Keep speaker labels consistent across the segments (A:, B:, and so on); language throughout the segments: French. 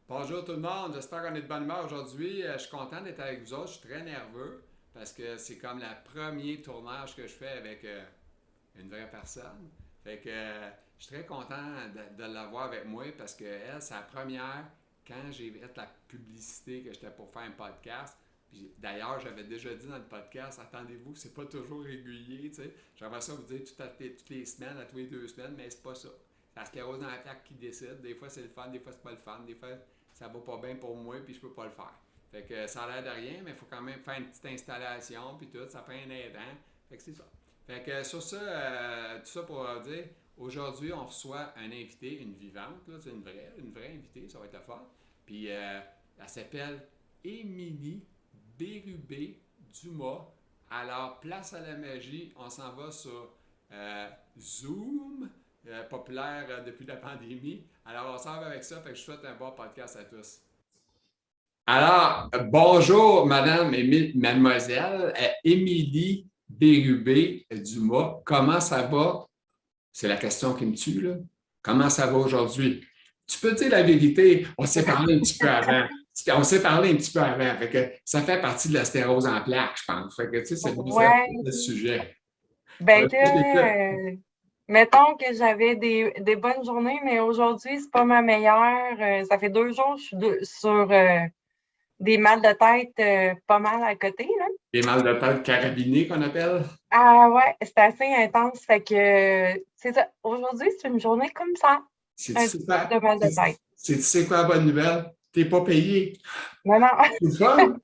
A: Bonjour tout le monde, j'espère qu'on est de bonne humeur aujourd'hui. Je suis content d'être avec vous autres, je suis très nerveux parce que c'est comme le premier tournage que je fais avec une vraie personne. Fait que je suis très content de l'avoir avec moi parce que elle, c'est la première quand j'ai fait la publicité que j'étais pour faire un podcast. D'ailleurs, j'avais déjà dit dans le podcast, attendez-vous, c'est pas toujours régulier, tu sais. J'aimerais ça vous dire toutes les semaines, à tous les 2 semaines, mais c'est pas ça. C'est la sclérose dans la plaque qui décide. Des fois, c'est le fun, des fois, c'est pas le fun. Des fois, ça va pas bien pour moi, puis je peux pas le faire. Fait que ça a l'air de rien, mais il faut quand même faire une petite installation, puis tout, ça prend un aidant. Fait que c'est ça. Fait que sur ça, tout ça pour dire, aujourd'hui, on reçoit un invité, une vivante, là, c'est une vraie invitée, ça va être la fun. Puis elle s'appelle Émilie Bérubé-Dumas. Alors, place à la magie, on s'en va sur Zoom, populaire depuis la pandémie. Alors, on s'en va avec ça, fait que je souhaite un bon podcast à tous. Alors, bonjour, Madame et Mademoiselle Émilie Bérubé-Dumas. Comment ça va? C'est la question qui me tue, là. Comment ça va aujourd'hui? Tu peux dire la vérité, on s'est parlé un petit peu avant. On s'est parlé un petit peu avant. Fait que ça fait partie de la stérose en plaques, je pense. Fait que, tu sais, c'est bon, ça,
B: Ouais,
A: le sujet.
B: ben
A: Ouais, je t'écoute.
B: là, mettons que j'avais des bonnes journées, mais aujourd'hui, c'est pas ma meilleure. Ça fait 2 jours que je suis sur des mal de tête pas mal à côté, là.
A: Les mal de tête carabinés qu'on appelle.
B: Ah ouais, c'est assez intense. Fait que c'est ça. Aujourd'hui, c'est une journée comme ça. Un petit peu de mal de tête.
A: Tu sais quoi la bonne nouvelle? T'es pas payé.
B: Non, non,
A: C'est le fun.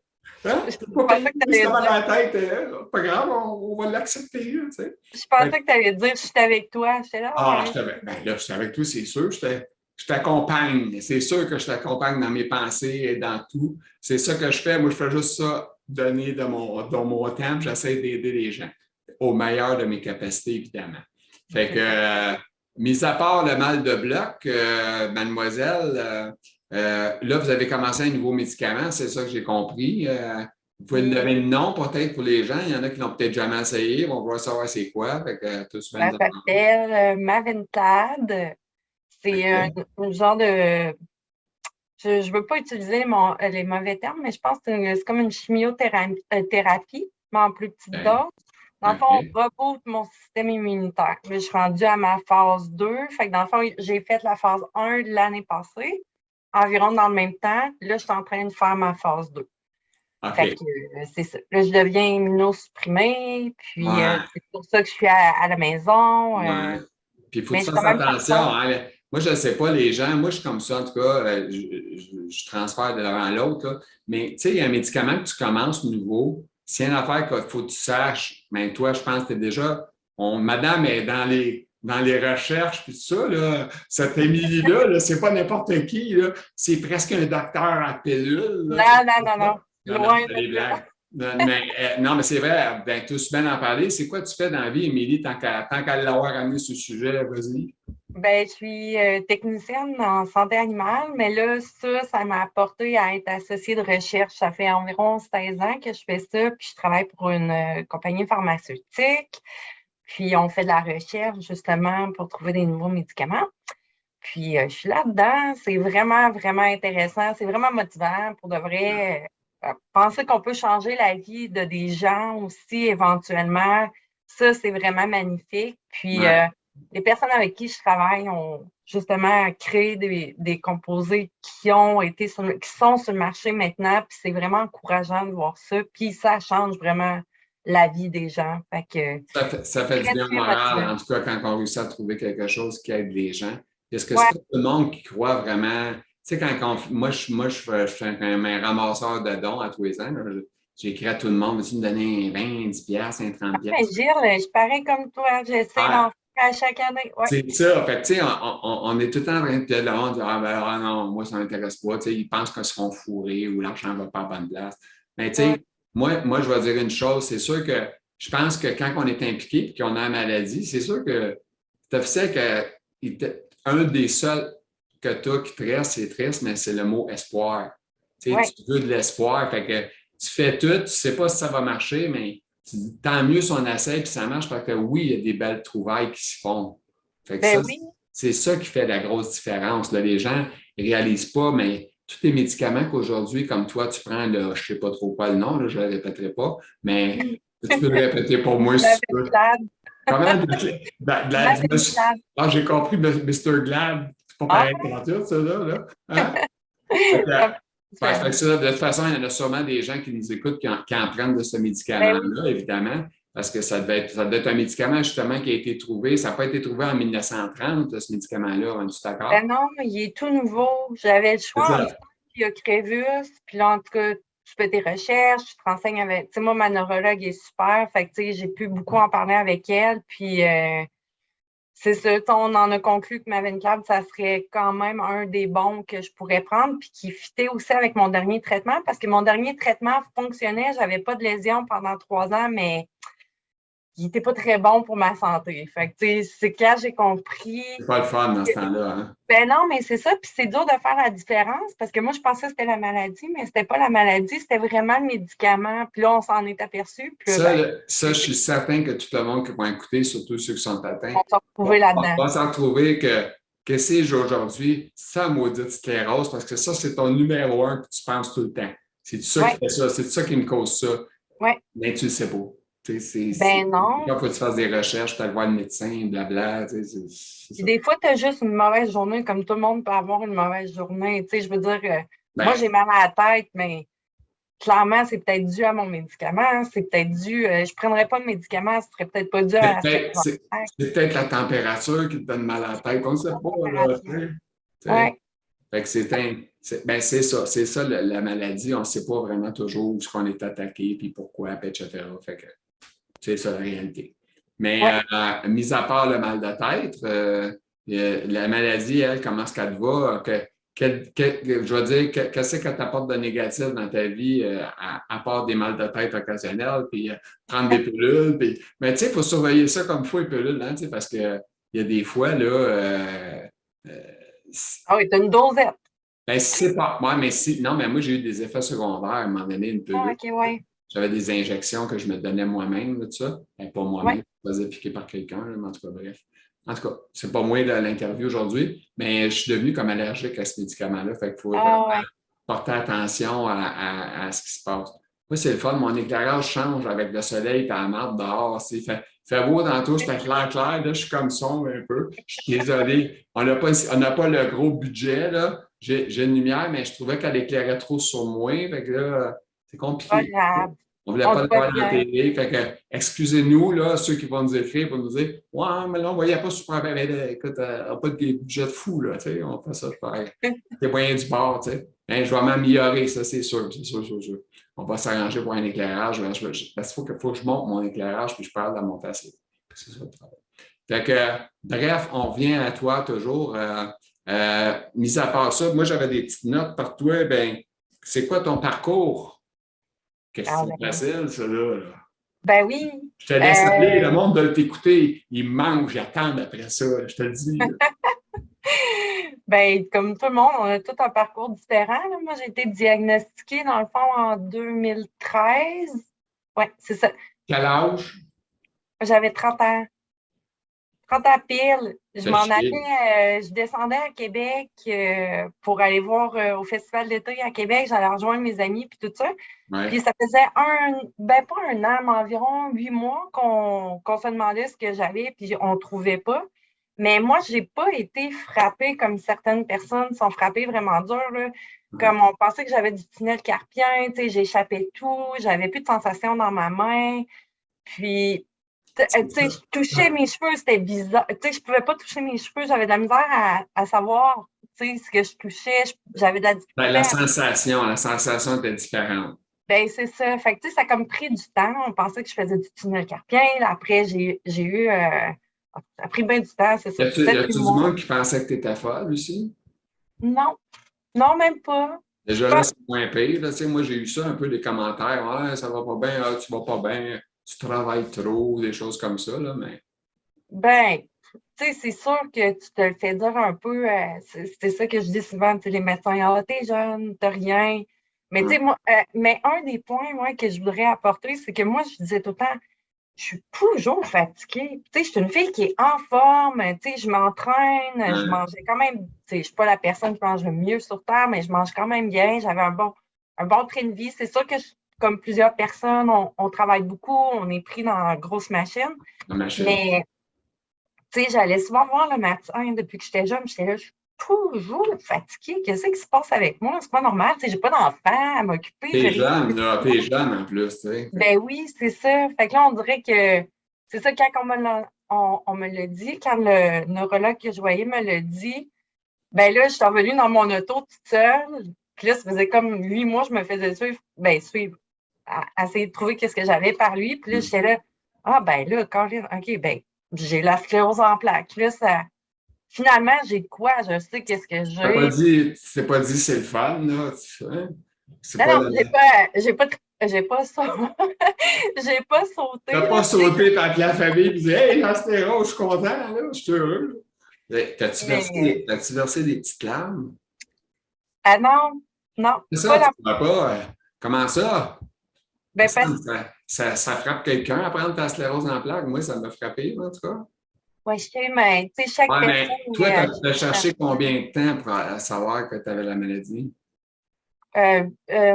A: Hein?
B: je
A: T'es pas
B: pensais
A: payé.
B: que tu
A: Si
B: allais
A: t'as mal
B: dire,
A: à la tête, pas grave, on va l'accepter. Là, tu sais.
B: je
A: Fait
B: pensais que tu allais dire, je suis avec toi. J'étais là,
A: ah,
B: ouais.
A: je suis avec toi, c'est sûr. Je t'accompagne. C'est sûr que je t'accompagne dans mes pensées et dans tout. C'est ça que je fais. Moi, je fais juste ça, donner de mon temps. J'essaie d'aider les gens au meilleur de mes capacités, évidemment. Fait que,
B: C'est ça.
A: mis à part le mal de bloc, mademoiselle, là, vous avez commencé un nouveau médicament, c'est ça que j'ai compris. Vous pouvez me
B: Oui,
A: donner le nom peut-être pour les gens. Il y en a qui l'ont peut-être jamais essayé. On va savoir c'est quoi. Fait que, tout se
B: ça s'appelle Maventad. C'est
A: OK.
B: un genre de. Je ne veux pas utiliser les mauvais termes, mais je pense que c'est comme une chimiothérapie, mais en plus petite
A: OK.
B: dose. Dans le fond,
A: OK.
B: on reboot mon système immunitaire. Mais je suis rendue à ma phase 2. Fait que dans le fond, j'ai fait la phase 1 l'année passée, environ dans le même temps. Là, je suis en train de faire ma phase 2. Fait
A: OK.
B: que c'est ça. Là, je deviens immunosupprimée, puis
A: Ouais.
B: c'est pour ça que je suis à la maison.
A: Ouais. Puis il faut que
B: Mais
A: tu
B: je suis
A: fasses
B: quand même
A: attention.
B: partante.
A: Hein. Moi, je ne sais pas, les gens, moi, je suis comme ça, en tout cas, je transfère de l'un à l'autre. Là. Mais tu sais, il y a un médicament que tu commences nouveau. S'il y a une affaire qu'il faut que tu saches, ben toi, je pense que tu es déjà. Madame est dans les recherches, puis tout ça, là, cette Émilie-là, -là, c'est pas n'importe qui, là, c'est presque un docteur à pilule. Là, tu
B: Non, non, non,
A: sais.
B: non.
A: Non, non,
B: Loin
A: c'est
B: de
A: des
B: là.
A: blagues. Non, mais c'est vrai, ben, tous bien en parler. C'est quoi tu fais dans la vie, Émilie, tant qu'à l'avoir amené ce sujet, vas-y.
B: Ben, je suis technicienne en santé animale, mais là, ça m'a apporté à être associée de recherche. Ça fait environ 16 ans que je fais ça, puis je travaille pour une compagnie pharmaceutique. Puis on fait de la recherche justement pour trouver des nouveaux médicaments. Puis je suis là-dedans. C'est vraiment, vraiment intéressant. C'est vraiment motivant pour de vrai. Penser qu'on peut changer la vie de des gens aussi éventuellement, ça, c'est vraiment magnifique. Puis
A: Ouais.
B: les personnes avec qui je travaille ont justement créé des composés qui sont sur le marché maintenant. Puis c'est vraiment encourageant de voir ça. Puis ça change vraiment la vie des gens. Fait que
A: Ça fait du
B: très,
A: bien au
B: très
A: moral,
B: motivant.
A: en tout cas, quand on réussit à trouver quelque chose qui aide les gens. Est-ce que c'est
B: Ouais,
A: pas tout le monde qui croit vraiment? Tu sais, je suis un ramasseur de dons à tous les ans. Là. J'écris à tout le monde, veux-tu me donner un 20, 10 piastres, un 30
B: mais
A: piastres?
B: Gilles, je parais comme toi. J'essaie
A: Ouais,
B: d'en faire à chaque année. Ouais.
A: c'est ça. Fait que, tu sais, on est tout le temps en train de le monde dire, ah, ben, ah non, moi, ça ne m'intéresse pas. Tu sais, ils pensent qu'ils seront fourrés ou l'argent ne va pas à bonne place. Mais, tu
B: Ouais.
A: sais, moi, je vais dire une chose. C'est sûr que je pense que quand on est impliqué et qu'on a la maladie, c'est sûr que c'est officiel que un des seuls que tu as qui te reste, c'est triste, mais c'est le mot espoir. Tu sais,
B: Ouais.
A: tu veux de l'espoir. Fait que tu fais tout, tu ne sais pas si ça va marcher, mais tant mieux si on essaie et ça marche parce que oui, il y a des belles trouvailles qui se font. Fait que ça,
B: Ben oui.
A: c'est ça qui fait la grosse différence. Là. Les gens ne réalisent pas, mais tous les médicaments qu'aujourd'hui, comme toi, tu prends, là, je ne sais pas trop quoi le nom, là, je ne le répéterai pas, mais tu peux le répéter pour moi si tu veux.
B: Mavenclad.
A: Comment?
B: Mavenclad.
A: Ah, j'ai compris, Mr. Glad. C'est pas
B: Ah,
A: pareil pour tout, ça, là. Hein? Fait que,
B: ça
A: fait que ça, de toute façon, il y en a sûrement des gens qui nous écoutent qui en prennent de ce
B: Ben oui.
A: médicament-là, évidemment, parce que ça devait être un médicament justement qui a été trouvé. Ça n'a pas été trouvé en 1930, ce médicament-là, on est d'accord?
B: Ben non, il est tout nouveau. J'avais le
A: C'est
B: choix entre
A: ça.
B: ça et Ocrevus. Puis là, en tout cas, tu fais tes recherches, tu te renseignes avec. Tu sais, moi, ma neurologue est super. Fait que, tu sais, j'ai pu beaucoup en parler avec elle. Puis, c'est ça. Tu sais, on en a conclu que Mavenclad, ça serait quand même un des bons que je pourrais prendre. Puis qui fitait aussi avec mon dernier traitement. Parce que mon dernier traitement fonctionnait. J'avais pas de lésion pendant 3 ans, mais il était pas très bon pour ma santé. Fait que, tu sais, c'est quand j'ai compris.
A: C'est pas le fun dans ce temps-là, hein?
B: Ben non, mais c'est ça, puis c'est dur de faire la différence parce que moi, je pensais que c'était la maladie, mais c'était pas la maladie, c'était vraiment le médicament. Puis là, on s'en est aperçu, puis là,
A: Ça,
B: ben,
A: je suis certain que tout le monde qui va écouter, surtout ceux qui sont atteints,
B: on s'est retrouvés là-dedans.
A: va s'en retrouver que c'est aujourd'hui sa maudite sclérose, parce que ça, c'est ton numéro un que tu penses tout le temps. C'est ça qui
B: Oui,
A: fait ça, c'est ça qui me cause ça.
B: oui.
A: Mais tu le sais pas.
B: Ben non.
A: Quand faut que tu fasses des recherches, tu vas voir le médecin, blabla, c'est
B: Puis
A: ça.
B: des fois, tu as juste une mauvaise journée, comme tout le monde peut avoir une mauvaise journée. Tu sais, je veux dire, moi,
A: Ben,
B: j'ai mal à la tête, mais clairement, c'est peut-être dû à mon médicament, c'est peut-être dû, je prendrais pas de médicament, ce serait peut-être pas dû à ce que je
A: c'est
B: vais faire.
A: peut-être la température qui te donne mal à la tête, on ne sait pas, là,
B: Température.
A: tu sais.
B: Oui.
A: Fait que ben c'est ça la maladie, on ne sait pas vraiment toujours où ce qu'on est attaqué, puis pourquoi, puis etc. Fait que c'est ça la réalité. Mais
B: Oui.
A: mis à part le mal de tête, la maladie, elle, comment est-ce qu'elle te va? Je veux dire, qu'est-ce que tu apportes de négatif dans ta vie, à part des mal de tête occasionnels, puis prendre des pilules. Mais tu sais, il faut surveiller ça comme il faut, les pilules, hein, parce qu'il y a des fois, là, euh,
B: Ah oui, tu as une dosette.
A: ben, si c'est pas. Ouais, mais si. Non, mais moi, j'ai eu des effets secondaires à un moment donné, une
B: Ah,
A: pilule.
B: OK, oui.
A: J'avais des injections que je me donnais moi-même, là, tout ça. Ben, pas
B: Oui.
A: moi-même, je me faisais piquer par quelqu'un, mais en tout cas, bref. En tout cas, c'est pas moi de l'interview aujourd'hui, mais je suis devenu comme allergique à ce médicament-là. Fait qu'il faut vraiment
B: Ah, ouais.
A: porter attention à ce qui se passe. Moi, c'est le fun. Mon éclairage change avec le soleil et la marde dehors. Fait beau tantôt, c'était clair, clair. Là, je suis comme sombre un peu. Je suis désolé. On n'a pas le gros budget. Là. J'ai une lumière, mais je trouvais qu'elle éclairait trop sur moi. Fait que là, c'est
B: Pas
A: compliqué.
B: grave.
A: On ne voulait
B: On
A: pas
B: te
A: le
B: voit
A: voir à la
B: bien.
A: télé. Fait que, excusez-nous, là, ceux qui vont nous écrire pour nous dire ouais, mais là, on ne voyait pas super bien. Écoute, on n'a pas de budget de fou, là, tu sais, on fait ça pareil. C'est moyen du bord, tu sais. Hein, je vais m'améliorer, ça, c'est sûr, c'est sûr, c'est sûr. On va s'arranger pour un éclairage. Parce qu'il faut que je monte mon éclairage puis je parle de la monter assez. C'est ça le travail. Fait que, bref, on revient à toi toujours. Mis à part ça, moi, j'avais des petites notes par toi. Ben, c'est quoi ton parcours?
B: Ah,
A: Question
B: ben,
A: facile, ça, là.
B: ben oui.
A: Je te laisse aller, le
B: Euh,
A: monde de t'écouter. Ils mangent, ils attendent après ça, je te le dis.
B: ben, comme tout le monde, on a tout un parcours différent, là. Moi, j'ai été diagnostiquée, dans le fond, en 2013. Oui, c'est ça.
A: Quel âge?
B: J'avais 30 ans. 30 ans pile. Je
A: Fais
B: m'en
A: chier.
B: allais, je descendais à Québec pour aller voir au Festival d'été à Québec. J'allais rejoindre mes amis puis tout ça. Puis
A: Ouais.
B: ça faisait ben pas un an, mais environ 8 mois qu'on se demandait ce que j'avais, puis on ne trouvait pas. Mais moi, je n'ai pas été frappée comme certaines personnes sont frappées vraiment dur, là.
A: Ouais.
B: Comme on pensait que j'avais du tunnel carpien, tu sais, j'échappais tout, j'avais plus de sensation dans ma main. Puis, tu sais, je touchais mes cheveux, c'était bizarre. Tu sais, je pouvais pas toucher mes cheveux, j'avais de la misère à savoir, tu sais, ce que je touchais, j'avais de la
A: Ben,
B: difficulté à.
A: la sensation était différente.
B: Ben, c'est ça. Fait que, tu sais, ça a comme pris du temps. On pensait que je faisais du tunnel carpien. Là, après, j'ai eu. Ça a pris bien du temps, c'est
A: Y
B: ça.
A: a-tu, y
B: 7-8
A: a-tu du
B: mois.
A: monde qui pensait que tu étais folle aussi?
B: Non. Non, même pas.
A: Déjà là,
B: Pas-
A: c'est moins pire. Là, tu sais, moi, j'ai eu ça un peu des commentaires. Ouais, ça va pas bien, ah, tu vas pas bien, tu travailles trop, des choses comme ça. Là, mais
B: Ben, tu sais, c'est sûr que tu te le fais dire un peu. C'est ça que je dis souvent, tu sais, les médecins. Ah, t'es jeune, t'as rien. Mais tu
A: ouais.
B: sais, moi, mais un des points, moi, que je voudrais apporter, c'est que moi, je disais tout le temps, je suis toujours fatiguée. Tu sais, je suis une fille qui est en forme, tu sais, je m'entraîne, je mangeais quand même, tu sais, je suis pas la personne qui mange le mieux sur Terre, mais je mange quand même bien. J'avais un bon train de vie. C'est sûr que, comme plusieurs personnes, on travaille beaucoup, on est pris dans la grosse machine,
A: La machine.
B: mais, tu sais, j'allais souvent voir le matin depuis que j'étais jeune, j'étais là, je suis toujours fatiguée. Qu'est-ce qui se passe avec moi? C'est pas normal, tu sais, j'ai pas d'enfant à m'occuper, j'ai
A: T'es
B: rien.
A: jeune, là, t'es jeune en plus, tu sais.
B: Ben oui, c'est ça. Fait que là, on dirait que c'est ça quand on me l'a dit, quand le neurologue que je voyais me l'a dit, ben là, je suis revenue dans mon auto toute seule. Puis là, ça faisait comme 8 mois, je me faisais suivre, à essayer de trouver qu'est-ce que j'avais par lui. Puis là, j'étais là, ah ben là, Colin, OK, ben, j'ai la sclérose en plaques. Là, finalement, j'ai de quoi? Je sais qu'est-ce que j'ai.
A: Tu t'es pas dit c'est le fun, là. Hein? C'est
B: Non,
A: pas
B: non,
A: le...
B: j'ai pas ça. J'ai pas
A: T'as
B: sauté,
A: pas
B: là, tu sais.
A: sauté avec la famille et dit hey, l'astéro, je suis content, là, je suis heureux.
B: Mais
A: T'as-tu versé des petites larmes?
B: ah non, non,
A: C'est
B: pas
A: ça, tu
B: la.
A: ne vois pas. Comment ça?
B: Ben parce
A: Ça frappe quelqu'un à prendre ta sclérose en plaques. Moi, ça m'a frappé, en tout cas.
B: ouais, je sais, mais tu sais, chaque
A: Ouais,
B: personne
A: mais toi, tu as cherché combien de temps pour savoir que tu avais la maladie?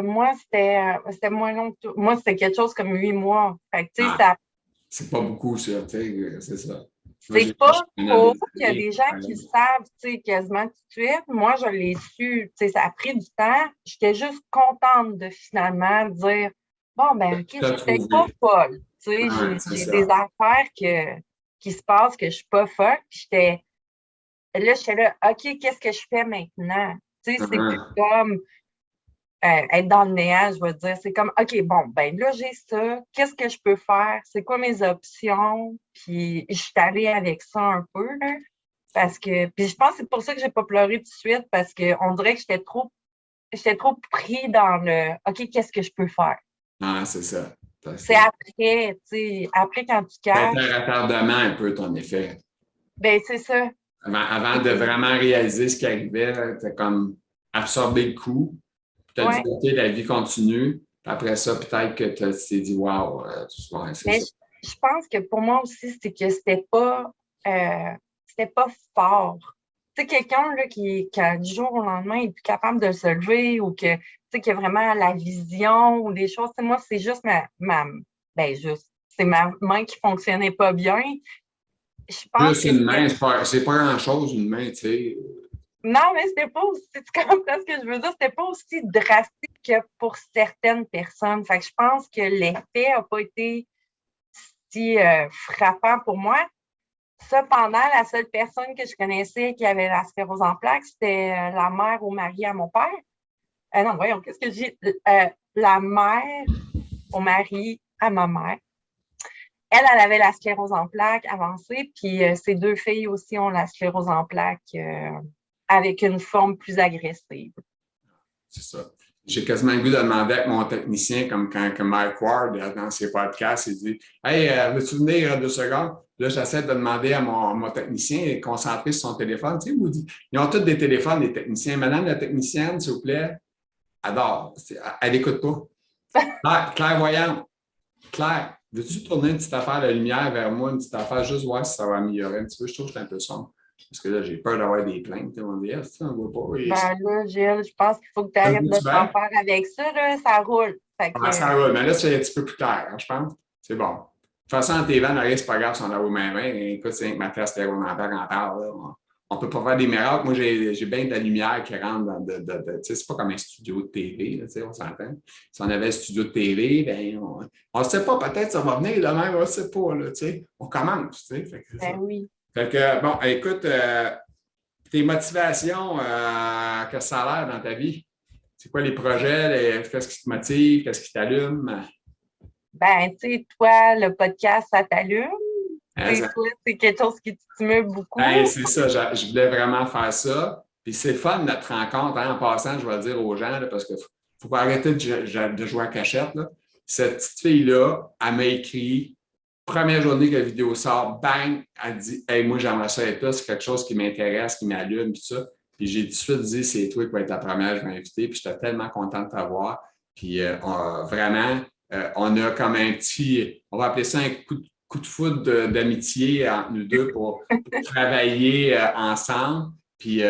B: moi, c'était moins long que tout. Moi, c'était quelque chose comme 8 mois. Fait que, tu sais,
A: Ah, c'est pas beaucoup, ça, tu sais, c'est ça. Moi,
B: c'est
A: j'ai cherché
B: pas
A: pendant
B: trop.
A: des
B: Il y a
A: années.
B: des gens qui le savent, tu sais, quasiment tout de suite. Moi, je l'ai su, tu sais, ça a pris du temps. J'étais juste contente de finalement dire, bon, ben, OK, je
A: Tu as
B: suis peut-être pas
A: trouvé.
B: folle. Tu sais,
A: Ouais, c'est
B: j'ai des
A: ça.
B: affaires qui se passent que je suis pas folle. Puis j'étais là, OK, qu'est-ce que je fais maintenant? Tu sais, c'est plus
A: Uh-huh.
B: comme être dans le néant, je veux dire. C'est comme, OK, bon, ben là, j'ai ça. Qu'est-ce que je peux faire? C'est quoi mes options? Puis je suis allée avec ça un peu, là, parce que, puis je pense que c'est pour ça que j'ai pas pleuré tout de suite, parce qu'on dirait que j'étais trop pris dans le, OK, qu'est-ce que je peux faire?
A: Ah, c'est ça.
B: C'est après, tu sais, après quand tu
A: Ça a été
B: caches,
A: un retardement un peu ton effet.
B: ben c'est ça.
A: Avant de vraiment réaliser ce qui arrivait, tu as comme absorbé le coup. Tu as dit,
B: Ouais.
A: OK, la vie continue. Puis après ça, peut-être que tu t'es dit, wow, ouais, c'est
B: Mais
A: ça.
B: je pense que pour moi aussi, c'est que c'était pas fort. Tu sais, quelqu'un là, qui, du jour au lendemain, est plus capable de se lever ou que, tu sais, qui a vraiment la vision ou des choses. Tu sais, moi, c'est juste c'est ma main qui fonctionnait pas bien. Je pense
A: Juste
B: que
A: une main, c'est pas grand-chose, une main, tu sais.
B: non, mais c'était pas aussi, tu comprends ce que je veux dire? C'était pas aussi drastique que pour certaines personnes. Fait que je pense que l'effet a pas été si frappant pour moi. Cependant, la seule personne que je connaissais qui avait la sclérose en plaques, c'était la mère au mari à mon père. Non, voyons, qu'est-ce que j'ai? La mère au mari à ma mère. Elle avait la sclérose en plaques avancée, puis ses deux filles aussi ont la sclérose en plaques avec une forme plus agressive.
A: C'est ça. J'ai quasiment le goût de demander avec mon technicien, comme quand que Mike Ward, dans ses podcasts, il dit hey, veux-tu venir 2 secondes? Là, j'essaie de demander à mon technicien de concentrer sur son téléphone. Tu sais, Moody, ils ont tous des téléphones, les techniciens. Madame la technicienne, s'il vous plaît, adore. Elle n'écoute pas. Clairvoyante. Claire, veux-tu tourner une petite affaire de lumière vers moi, une petite affaire, juste voir si ça va améliorer un petit peu? Je trouve que c'est un peu sombre. Parce que là, j'ai peur d'avoir des plaintes. On dit, ah, on ne voit pas.
B: Ben là, Gilles, je pense qu'il faut que tu
A: Ça se
B: arrêtes de
A: voit-tu
B: t'en
A: bien?
B: faire avec ça, là, ça roule. Fait
A: Ah,
B: que,
A: ça roule. Mais là, c'est un petit peu plus clair, hein, je pense. C'est bon. De toute façon, en TV, en arrière, c'est pas grave si on a aux mains. Écoute, c'est que ma face stéréomentaire en parle. Là. On peut pas faire des miracles. Moi, j'ai bien de la lumière qui rentre dans tu sais, c'est pas comme un studio de TV, là, tu sais, on s'entend. Si on avait un studio de TV, ben, on ne sait pas, peut-être ça va venir de même, on ne sait pas, là, tu sais. On commence, tu sais. Fait que c'est
B: ben
A: ça.
B: oui.
A: Fait que, bon, écoute, tes motivations, qu'est-ce que ça a l'air dans ta vie? C'est quoi les projets? Qu'est-ce qui te motive? Qu'est-ce qui t'allume?
B: Ben, tu sais, toi, le podcast, ça t'allume. Tu sais,
A: Hein,
B: toi, c'est quelque chose qui te stimule beaucoup.
A: hey, c'est ça, je voulais vraiment faire ça. Puis c'est le fun notre rencontre. Hein, en passant, je vais le dire aux gens, là, parce qu'il ne faut pas arrêter de jouer à cachette. Là. Cette petite fille-là, elle m'a écrit, première journée que la vidéo sort, bang, elle dit hey, moi, j'aimerais ça être là, c'est quelque chose qui m'intéresse, qui m'allume, tout ça. Puis j'ai tout de suite dit c'est toi qui vas être la première, je vais inviter. Puis j'étais tellement content de t'avoir. Puis vraiment, on a comme un petit, on va appeler ça un coup de coup de foudre d'amitié entre nous deux pour travailler ensemble. Puis,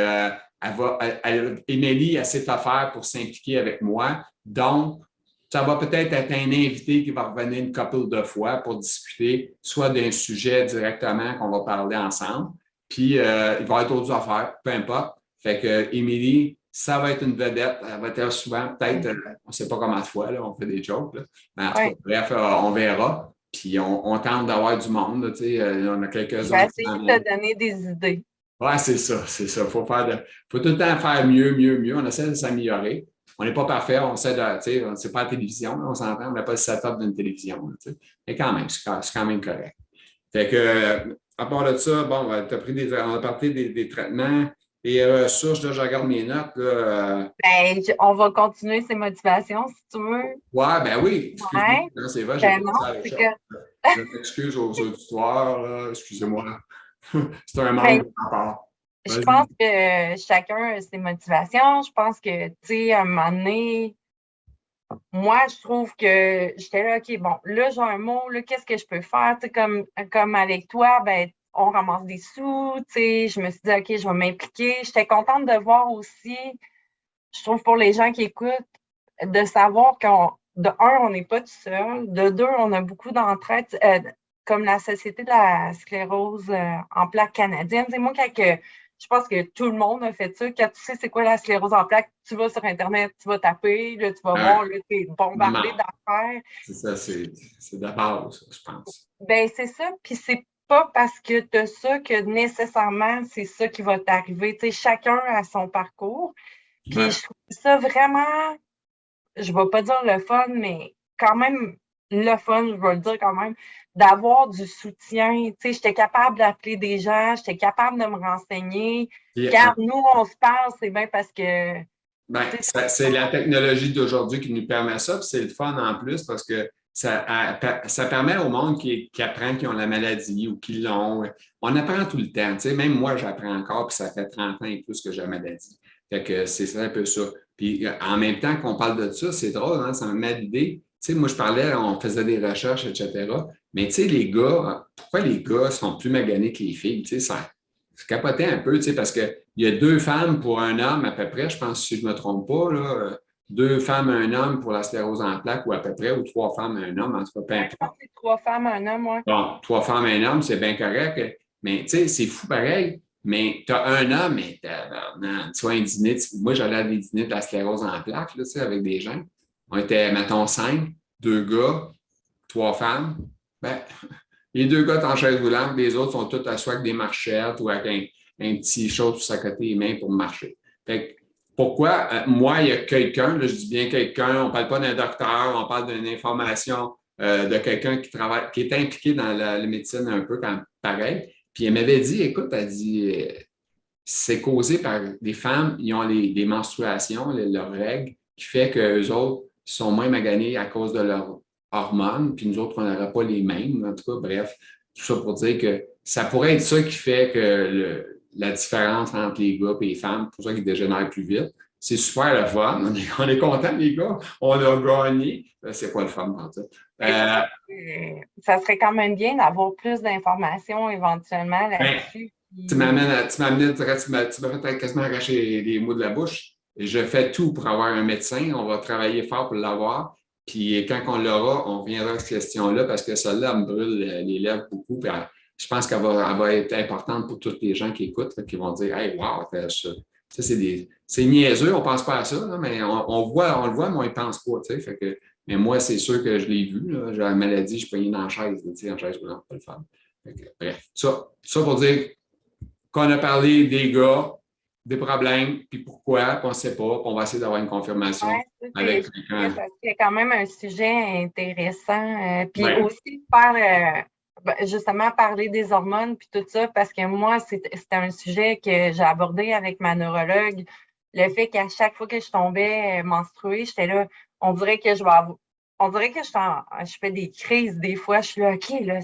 A: Émilie, elle sait faire pour s'impliquer avec moi. Donc, ça va peut-être être un invité qui va revenir une couple de fois pour discuter, soit d'un sujet directement qu'on va parler ensemble, puis il va y avoir d'autres affaires, peu importe. Fait que Émilie, ça va être une vedette. Elle va être souvent, peut-être, on ne sait pas combien de fois, là, on fait des jokes, là. Mais en tout cas,
B: Ouais.
A: bref, on verra. Puis on tente d'avoir du monde, là, tu sais, on a
B: Je vais
A: quelques-uns qui
B: essayer
A: s'en
B: de
A: viennent.
B: te donner des idées.
A: Ouais, c'est ça, c'est ça. Faut tout le temps faire mieux, mieux, mieux. On essaie de s'améliorer. On n'est pas parfait, on essaie de, tu sais, c'est pas la télévision, là, on s'entend, on n'a pas le setup d'une télévision, là, tu sais. Mais quand même, c'est quand même correct. Fait que, à part de ça, bon, on a parlé des traitements, les ressources, là, je regarde mes notes, là,
B: Ben, on va continuer ces motivations si tu veux.
A: ouais, ben oui, excuse-moi,
B: Ouais.
A: non, c'est vrai, j'ai
B: Ben
A: pas
B: non,
A: ça à
B: c'est
A: l'échelle.
B: que.
A: Je m'excuse aux auditoires, là, excusez-moi. C'est un
B: Ben,
A: manque de ma part.
B: je pense
A: Vas-y.
B: que chacun a ses motivations. Je pense que, tu sais, à un moment donné, moi, je trouve que j'étais là, OK, bon, là, j'ai un mot, là, qu'est-ce que je peux faire? Tu sais, comme avec toi, ben, on ramasse des sous, tu sais, je me suis dit, OK, je vais m'impliquer. J'étais contente de voir aussi, je trouve pour les gens qui écoutent, de savoir de un, on n'est pas tout seul, de deux, on a beaucoup d'entraide, comme la Société de la sclérose en plaques canadienne. C'est moi, je pense que tout le monde a fait ça. Quand tu sais c'est quoi la sclérose en plaques, tu vas sur Internet, tu vas taper, là, tu vas
A: Ouais,
B: voir, là, tu es bombardé
A: maman,
B: d'affaires.
A: c'est ça, c'est de base, je pense.
B: Ben, c'est ça. Puis c'est pas parce que tu as ça que nécessairement c'est ça qui va t'arriver. Tu sais, chacun a son parcours. Puis
A: Ouais.
B: je trouve ça vraiment, je vais pas dire le fun, mais quand même le fun, je vais le dire quand même, d'avoir du soutien. Tu sais, j'étais capable d'appeler des gens, j'étais capable de me renseigner.
A: Puis,
B: Car nous, on se parle, c'est bien parce que,
A: ben,
B: tu sais,
A: c'est la technologie d'aujourd'hui qui nous permet ça, puis c'est le fun en plus parce que ça permet au monde qui apprend qu'ils ont la maladie ou qui l'ont. On apprend tout le temps. Tu sais, même moi, j'apprends encore, puis ça fait 30 ans et plus que j'ai la maladie. Fait que c'est un peu ça. Puis en même temps qu'on parle de ça, c'est drôle, hein, ça me met à l'idée. Tu sais, moi, je parlais, on faisait des recherches, etc. Mais tu sais, les gars, pourquoi les gars sont plus maganés que les filles? Tu sais, ça capotait un peu, tu sais, parce qu'il y a 2 femmes pour un homme à peu près, je pense, si je ne me trompe pas, là, 2 femmes, un homme pour la sclérose en plaques ou à peu près, ou 3 femmes, un homme, en tout cas, peu
B: ouais, je pense
A: importe.
B: que c'est 3 femmes, un homme, moi.
A: Bon, 3 femmes, un homme, c'est bien correct, mais tu sais, c'est fou pareil. Mais tu as un homme, mais tu vois, un dîner, moi j'allais à des dîners de la sclérose en plaques, là, tu sais, avec des gens. On était, mettons, 5, 2 gars, 3 femmes. Ben, les 2 gars sont en chaise roulante, les autres sont tous soit avec des marchettes ou avec un petit chose sur sa côté des mains pour marcher. Fait que, pourquoi, moi, il y a quelqu'un, là, je dis bien quelqu'un, on ne parle pas d'un docteur, on parle d'une information de quelqu'un qui travaille, qui est impliqué dans la médecine un peu quand pareil. Puis elle m'avait dit, écoute, elle dit, c'est causé par des femmes, ils ont des menstruations, leurs règles, qui fait qu'eux autres sont moins maganés à cause de leurs hormones, puis nous autres, on n'aurait pas les mêmes. En tout cas, bref, tout ça pour dire que ça pourrait être ça qui fait que la différence entre les gars et les femmes, pour ça qu'ils dégénèrent plus vite. C'est super le fun. On est contents, les gars. On a gagné. C'est quoi le fun dans ça?
B: Ça serait quand même bien d'avoir plus d'informations éventuellement
A: Ben,
B: là-dessus.
A: tu m'as fait quasiment arracher les mots de la bouche. Et je fais tout pour avoir un médecin. On va travailler fort pour l'avoir. Puis quand on l'aura, on reviendra à cette question-là parce que celle-là, elle me brûle les lèvres beaucoup. Puis je pense elle va être importante pour tous les gens qui écoutent, là, qui vont dire hey, wow, ça c'est niaiseux, on ne pense pas à ça, là, mais on le voit, mais on ne pense pas. Fait que, mais moi, c'est sûr que je l'ai vu. Là, j'ai la maladie, je suis payé dans la chaise, en chaise roulante, pas le faire. Bref, ça pour dire qu'on a parlé des gars, des problèmes, puis pourquoi, puis on ne sait pas, puis on va essayer d'avoir une confirmation
B: Ouais, ça,
A: avec
B: je dirais
A: quelqu'un.
B: parce qu'il y a quand même un sujet intéressant. Puis
A: Ouais.
B: aussi faire, justement, parler des hormones, puis tout ça, parce que moi, c'était un sujet que j'ai abordé avec ma neurologue. Le fait qu'à chaque fois que je tombais menstruée, j'étais là, on dirait que on dirait que je fais des crises des fois. Je suis là, OK, là,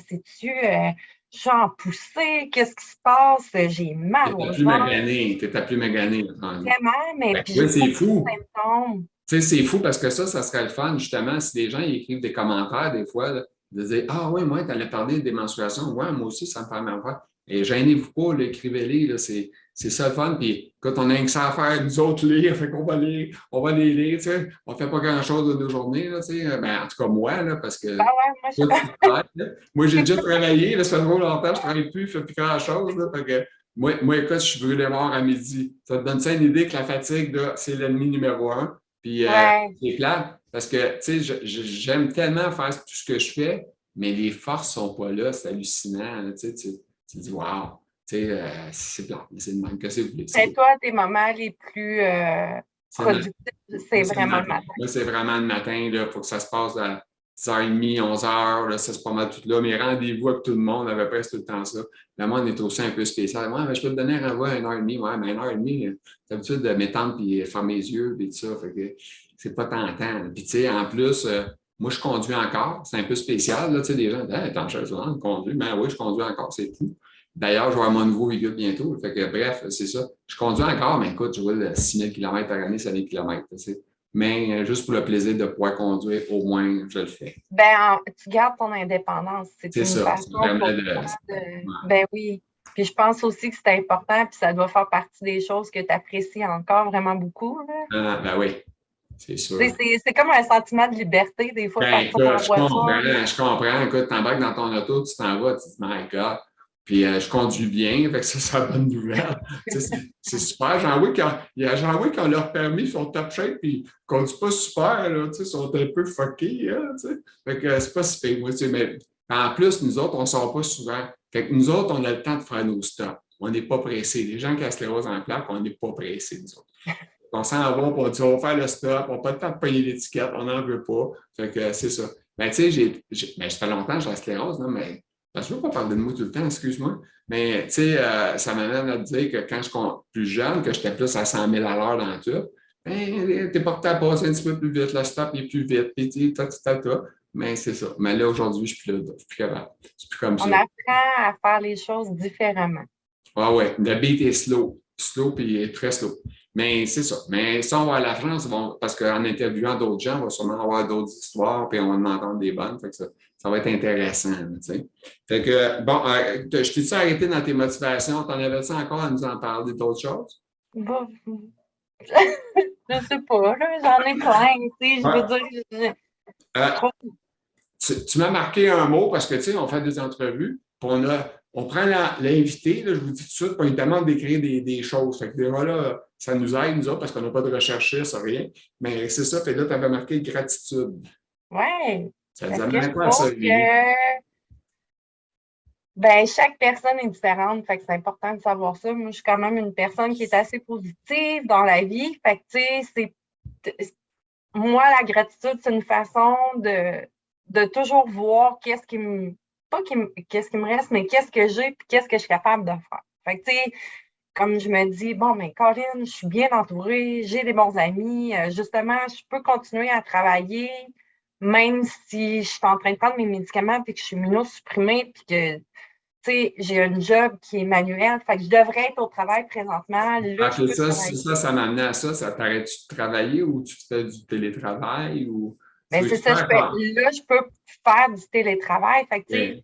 B: je suis en poussée, qu'est-ce qui se passe? J'ai mal
A: T'étais
B: au
A: plus
B: ventre,
A: magané, t'étais plus magané. Là.
B: vraiment, mais
A: Ben,
B: puis
A: oui,
B: j'ai
A: c'est
B: beaucoup de
A: fou.
B: symptômes.
A: Tu sais, c'est fou parce que ça serait le fun, justement, si des gens ils écrivent des commentaires, des fois, là, de dire ah oui, moi, tu allais parler des menstruations. Ouais, moi aussi, ça me permet de faire. Et gênez-vous pas, là, écrivez-les, là, c'est ça le fun. Puis quand on a que ça à faire, nous autres lire, fait qu'on va lire, on va les lire, tu sais. On fait pas grand-chose de nos journées, là, tu sais. Ben, en tout cas, moi, là, parce
B: Ben
A: que
B: ouais, moi,
A: toi, tu travailles, là. Moi, j'ai déjà travaillé, là, ça fait trop longtemps, je travaille plus, je fais plus grand-chose, là. Fait que moi, écoute, je suis brûlé mort à midi. Ça te donne ça une idée que la fatigue, là, c'est l'ennemi numéro un. Puis
B: ouais.
A: c'est plate parce que, tu sais, j'aime tellement faire tout ce que je fais, mais les forces sont pas là. C'est hallucinant, là, tu te dis, wow, tu sais, c'est plate, mais c'est le même que c'est.
B: Et toi, tes moments les plus
A: C'est le
B: productifs, c'est
A: Moi, c'est le
B: vraiment le
A: matin.
B: matin.
A: Moi, c'est vraiment le matin. Il faut que ça se passe à 10h30, 11h. Là, ça, c'est pas mal tout là. Mes rendez-vous avec tout le monde, avait presque tout le temps ça. Là, moi, on est aussi un peu spécial. Moi, mais je peux te donner un renvoi à 1h30. Ouais, mais 1h30, j'ai l'habitude de m'étendre puis faire mes yeux et tout ça. Fait que c'est pas tentant. Puis, tu sais, en plus, moi, je conduis encore. C'est un peu spécial. Là, tu sais, des gens disent hey, attends, je conduis. Ben oui, je conduis encore. C'est tout. D'ailleurs, je vais avoir mon nouveau véhicule bientôt. Fait que, bref, c'est ça. Je conduis encore, mais écoute, je roule 6000 km par année, 5000 km. Mais juste pour le plaisir de pouvoir conduire, au moins, je le fais.
B: Ben, tu gardes ton indépendance. C'est
A: C'est
B: une
A: ça. Ça me
B: façon
A: permet
B: pour
A: de.
B: toi
A: Ouais.
B: ben oui. Puis je pense aussi que c'est important, puis ça doit faire partie des choses que tu apprécies encore vraiment beaucoup, là.
A: Ben oui, c'est
B: Tu
A: sûr.
B: sais, c'est comme un sentiment de liberté, des fois,
A: Ben,
B: partir
A: écoute,
B: en voiture.
A: je comprends. Écoute, t'embarques dans ton auto, tu t'en vas, tu te dis, my God. Puis je conduis bien, fait que ça, c'est la bonne nouvelle. Tu sais, c'est super. J'en vois quand leur permis sont top shape, puis ils conduisent pas super, là, tu sais, sont un peu fuckés, hein, tu sais. Fait que c'est pas si pire, moi, tu sais, mais en plus, nous autres, on sort pas souvent. Fait que nous autres, on a le temps de faire nos stops. On n'est pas pressés. Les gens qui ont la sclérose en plaques, on n'est pas pressés, nous autres. On s'en va, puis on dit, on va faire le stop, on n'a pas le temps de payer l'étiquette, on n'en veut pas. Fait que c'est ça. Ben, tu sais, ça fait longtemps que j'ai la sclérose, là, mais je ne veux pas parler de moi tout le temps, excuse-moi. Mais, tu sais, ça m'amène à te dire que quand je suis plus jeune, que j'étais plus à 100 000 à l'heure dans tout, ben, t'es porté à passer un petit peu plus vite, le stop est plus vite, puis tu mais c'est ça. Mais là, aujourd'hui, je suis plus capable. C'est plus comme ça.
B: On apprend à faire les choses différemment.
A: Ah ouais, le beat est slow. Slow puis très slow. Mais c'est ça. Mais ça, on va à la France, parce qu'en interviewant d'autres gens, on va sûrement avoir d'autres histoires, puis on va en entendre des bonnes. Fait que ça va être intéressant. Tu sais. Fait que, bon, je t'ai-tu arrêté dans tes motivations? T'en avais-tu encore à nous en parler d'autres choses?
B: Bah, je sais pas, là, j'en ai plein, tu sais, je veux
A: Ouais.
B: dire, je
A: Euh,
B: trouve,
A: tu m'as marqué un mot parce que, tu sais, on fait des entrevues, puis on prend l'invité, je vous dis tout de suite, puis on lui demande d'écrire des choses. Fait que déjà là, ça nous aide, nous autres, parce qu'on n'a pas de recherchistes, rien. Mais c'est ça, fait que là, tu avais marqué gratitude.
B: ouais,
A: Ça te
B: parce que je
A: amène à quoi ça,
B: trouve
A: Lily?
B: que, ben, chaque personne est différente, fait que c'est important de savoir ça. Moi, je suis quand même une personne qui est assez positive dans la vie, fait que, tu sais, moi, la gratitude, c'est une façon de toujours voir qu'est-ce qui me, pas qu'est-ce qui me reste, mais qu'est-ce que j'ai, puis qu'est-ce que je suis capable de faire. Fait que, tu sais, comme je me dis, bon, mais Colin, je suis bien entourée, j'ai des bons amis, justement, je peux continuer à travailler, même si je suis en train de prendre mes médicaments, puis que je suis immunosupprimée, puis que, tu sais, j'ai un job qui est manuel, fait que je devrais être au travail présentement, là, je
A: OK,
B: peux travailler.
A: ça m'amenait à ça. Ça t'arrête-tu de travailler ou tu fais du télétravail ou tu
B: Mais c'est
A: veux-tu
B: ça,
A: faire quoi?
B: là, je peux faire du télétravail, fait que, tu sais,
A: OK.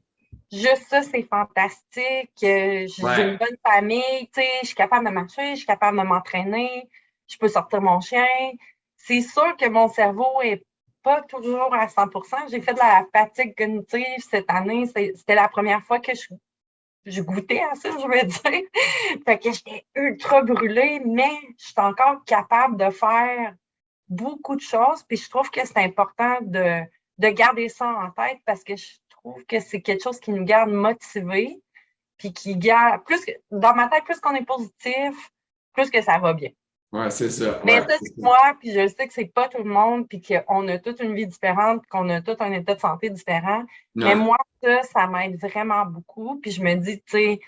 B: juste ça, c'est fantastique. J'ai une
A: Ouais.
B: bonne famille, tu sais, je suis capable de marcher, je suis capable de m'entraîner, je peux sortir mon chien. C'est sûr que mon cerveau est pas toujours à 100%. J'ai fait de la fatigue cognitive cette année. C'était la première fois que je goûtais à ça, je veux dire. Fait que j'étais ultra brûlée, mais je suis encore capable de faire beaucoup de choses. Puis je trouve que c'est important de garder ça en tête parce que je trouve que c'est quelque chose qui nous garde motivés. Puis qui garde, dans ma tête, plus qu'on est positif, plus que ça va bien.
A: Ouais, c'est ça.
B: Mais
A: Ouais,
B: ça,
A: c'est
B: c'est
A: ça.
B: moi, puis je sais que c'est pas tout le monde, puis qu'on a toute une vie différente, qu'on a tout un état de santé différent. Mais
A: Ouais.
B: moi, ça m'aide vraiment beaucoup. Puis je me dis, tu sais,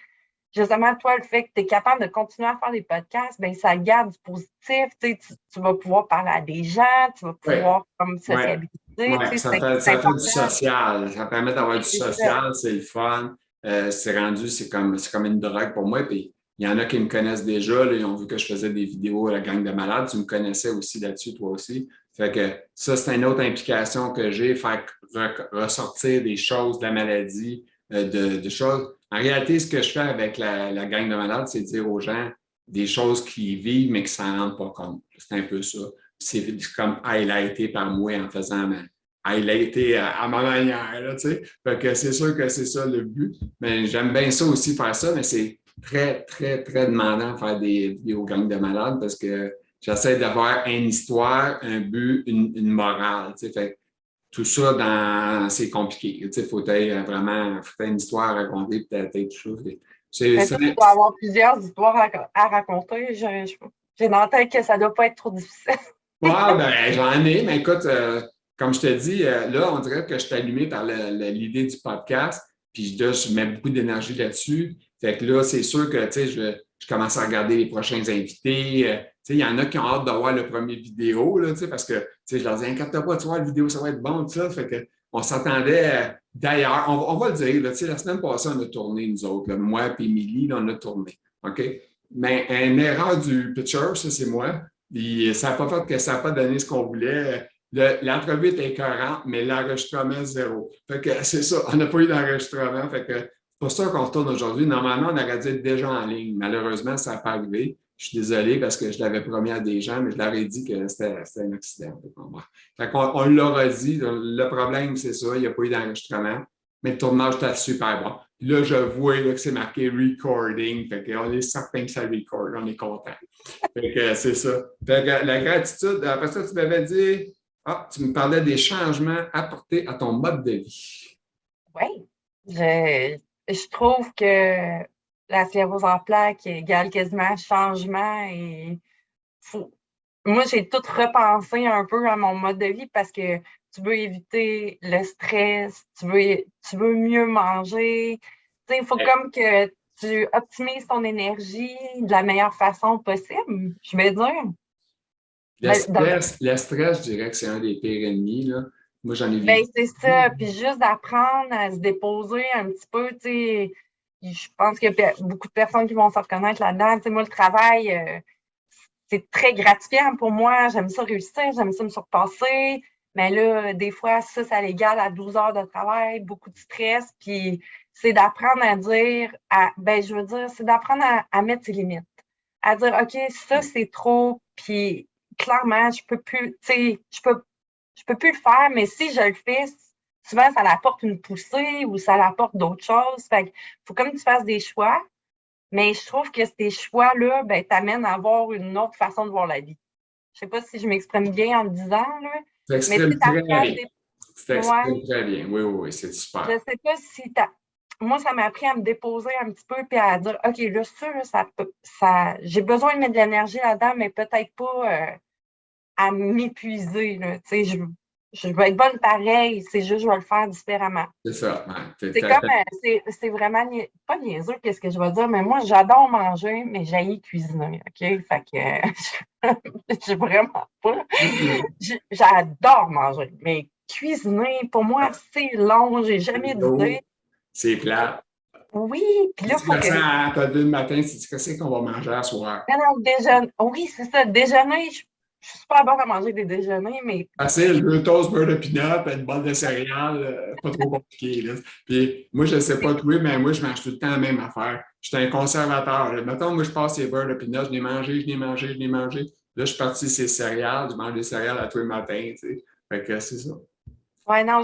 B: justement, toi, le fait que tu es capable de continuer à faire des podcasts, ben ça garde du positif. Tu vas pouvoir parler à des gens, tu vas
A: Ouais.
B: pouvoir comme
A: Ouais.
B: sociabiliser.
A: Ouais.
B: C'est
A: Ça fait du
B: important.
A: social. Ça permet d'avoir du
B: C'est ça.
A: social, c'est le fun. C'est rendu, c'est comme une drogue pour moi. Puis Il y en a qui me connaissent déjà, là, ils ont vu que je faisais des vidéos à la gang de malades. Tu me connaissais aussi là-dessus, toi aussi. Fait que ça, c'est une autre implication que j'ai, faire ressortir des choses de la maladie, de choses. En réalité, ce que je fais avec la gang de malades, c'est dire aux gens des choses qu'ils vivent, mais qu'ils ne s'en rendent pas compte. C'est un peu ça. C'est comme highlighté par moi en faisant highlighté à ma manière, là, tu sais. Fait que c'est sûr que c'est ça le but. Mais j'aime bien ça aussi faire ça, mais c'est très, très, très demandant de faire des vidéos gang de malades parce que j'essaie d'avoir une histoire, un but, une morale. Tu sais, fait tout ça, c'est compliqué. Tu sais, faut vraiment faut une histoire à raconter, peut-être tout ça.
B: Mais ça, tu dois avoir plusieurs histoires à raconter. J'ai dans la tête que ça ne doit pas être trop difficile.
A: Ouais, ben, j'en ai, mais écoute, comme je te dis, là, on dirait que je suis allumé par l'idée du podcast, puis là, je mets beaucoup d'énergie là-dessus. Fait que là, c'est sûr que, tu sais, je commence à regarder les prochains invités. Tu sais, il y en a qui ont hâte de voir le premier vidéo, là, tu sais, parce que, tu sais, je leur dis, inquiète pas, tu vois, la vidéo, ça va être bon, tout ça. Fait que, on s'attendait, d'ailleurs, on va le dire, là, tu sais, la semaine passée, on a tourné, nous autres, là, moi et Émilie, là, on a tourné, OK? Mais une erreur du pitcher, ça, c'est moi. Puis ça n'a pas fait que ça n'a pas donné ce qu'on voulait. L'entrevue était écœurante, mais l'enregistrement, zéro. Fait que c'est ça, on n'a pas eu d'enregistrement. Fait que c'est pour ça qu'on retourne aujourd'hui. Normalement, on aurait dû être déjà en ligne. Malheureusement, ça n'a pas arrivé. Je suis désolé parce que je l'avais promis à des gens, mais je leur ai dit que c'était un accident. Fait qu'on on leur a dit. Le problème, c'est ça, il n'y a pas eu d'enregistrement. Mais le tournage était super bon. Puis là, je vois là, que c'est marqué recording. Fait qu'on est certain que ça record. On est content. Fait que c'est ça. Fait que la gratitude, après ça, tu m'avais dit, tu me parlais des changements apportés à ton mode de vie.
B: Oui. Je trouve que la sclérose en plaques égale quasiment changement et moi, j'ai tout repensé un peu à mon mode de vie parce que tu veux éviter le stress, tu veux mieux manger. Tu sais, il faut comme que tu optimises ton énergie de la meilleure façon possible, je vais dire.
A: Le stress, je dirais que c'est un des pires ennemis, là. Moi, j'en ai
B: Ben,
A: vécu.
B: c'est ça. Puis juste d'apprendre à se déposer un petit peu, tu sais, je pense qu'il y a beaucoup de personnes qui vont se reconnaître là-dedans. Tu sais, moi, le travail, c'est très gratifiant pour moi. J'aime ça réussir, j'aime ça me surpasser. Mais là, des fois, ça l'égale à 12 heures de travail, beaucoup de stress. Puis c'est d'apprendre à dire, je veux dire, c'est d'apprendre à mettre ses limites. À dire, OK, ça, c'est trop. Puis clairement, je peux plus, tu sais, je peux plus le faire, mais si je le fais, souvent, ça l'apporte une poussée ou ça l'apporte d'autres choses. Fait qu'il faut comme tu fasses des choix. Mais je trouve que ces choix-là, ben, t'amènent à avoir une autre façon de voir la vie. Je sais pas si je m'exprime bien en le disant, là,
A: Tu
B: mais si
A: t'exprimes très bien. Tu t'exprimes
B: ouais,
A: très bien. Oui, oui, oui, c'est
B: je
A: super.
B: sais pas si moi, ça m'a appris à me déposer un petit peu puis à dire, OK, là, j'ai besoin de mettre de l'énergie là-dedans, mais peut-être pas à m'épuiser, là. Tu sais, je vais être bonne pareil, c'est juste, je vais le faire différemment.
A: C'est ça. Ouais.
B: C'est comme, c'est vraiment, pas niaiseux, qu'est-ce que je vais dire, mais moi, j'adore manger, mais j'haïs cuisiner, OK? Fait que, je vraiment pas. J'adore manger, mais cuisiner, pour moi, c'est long, j'ai jamais d'idée.
A: C'est plat.
B: Oui, puis là,
A: Si
B: il
A: tu
B: faut
A: fais
B: que.
A: ça à 2 le matin, tu te dis, qu'est-ce qu'on va manger à soir?
B: Non, non, déjeuner. Oui, c'est ça, déjeuner, je suis super bonne à manger des déjeuners, mais
A: Facile, 2 toasts, beurre de pinot, une bolle de céréales, pas trop compliqué. Là. Puis moi, je ne sais pas toi, mais moi, je mange tout le temps la même affaire. Je suis un conservateur. Là. Mettons, moi, je passe les beurres de pinot, je l'ai mangé, je l'ai mangé, je l'ai mangé. Là, je suis parti ces céréales, je mange des céréales à tous les matins. Tu sais. Fait que c'est ça.
B: ouais, non,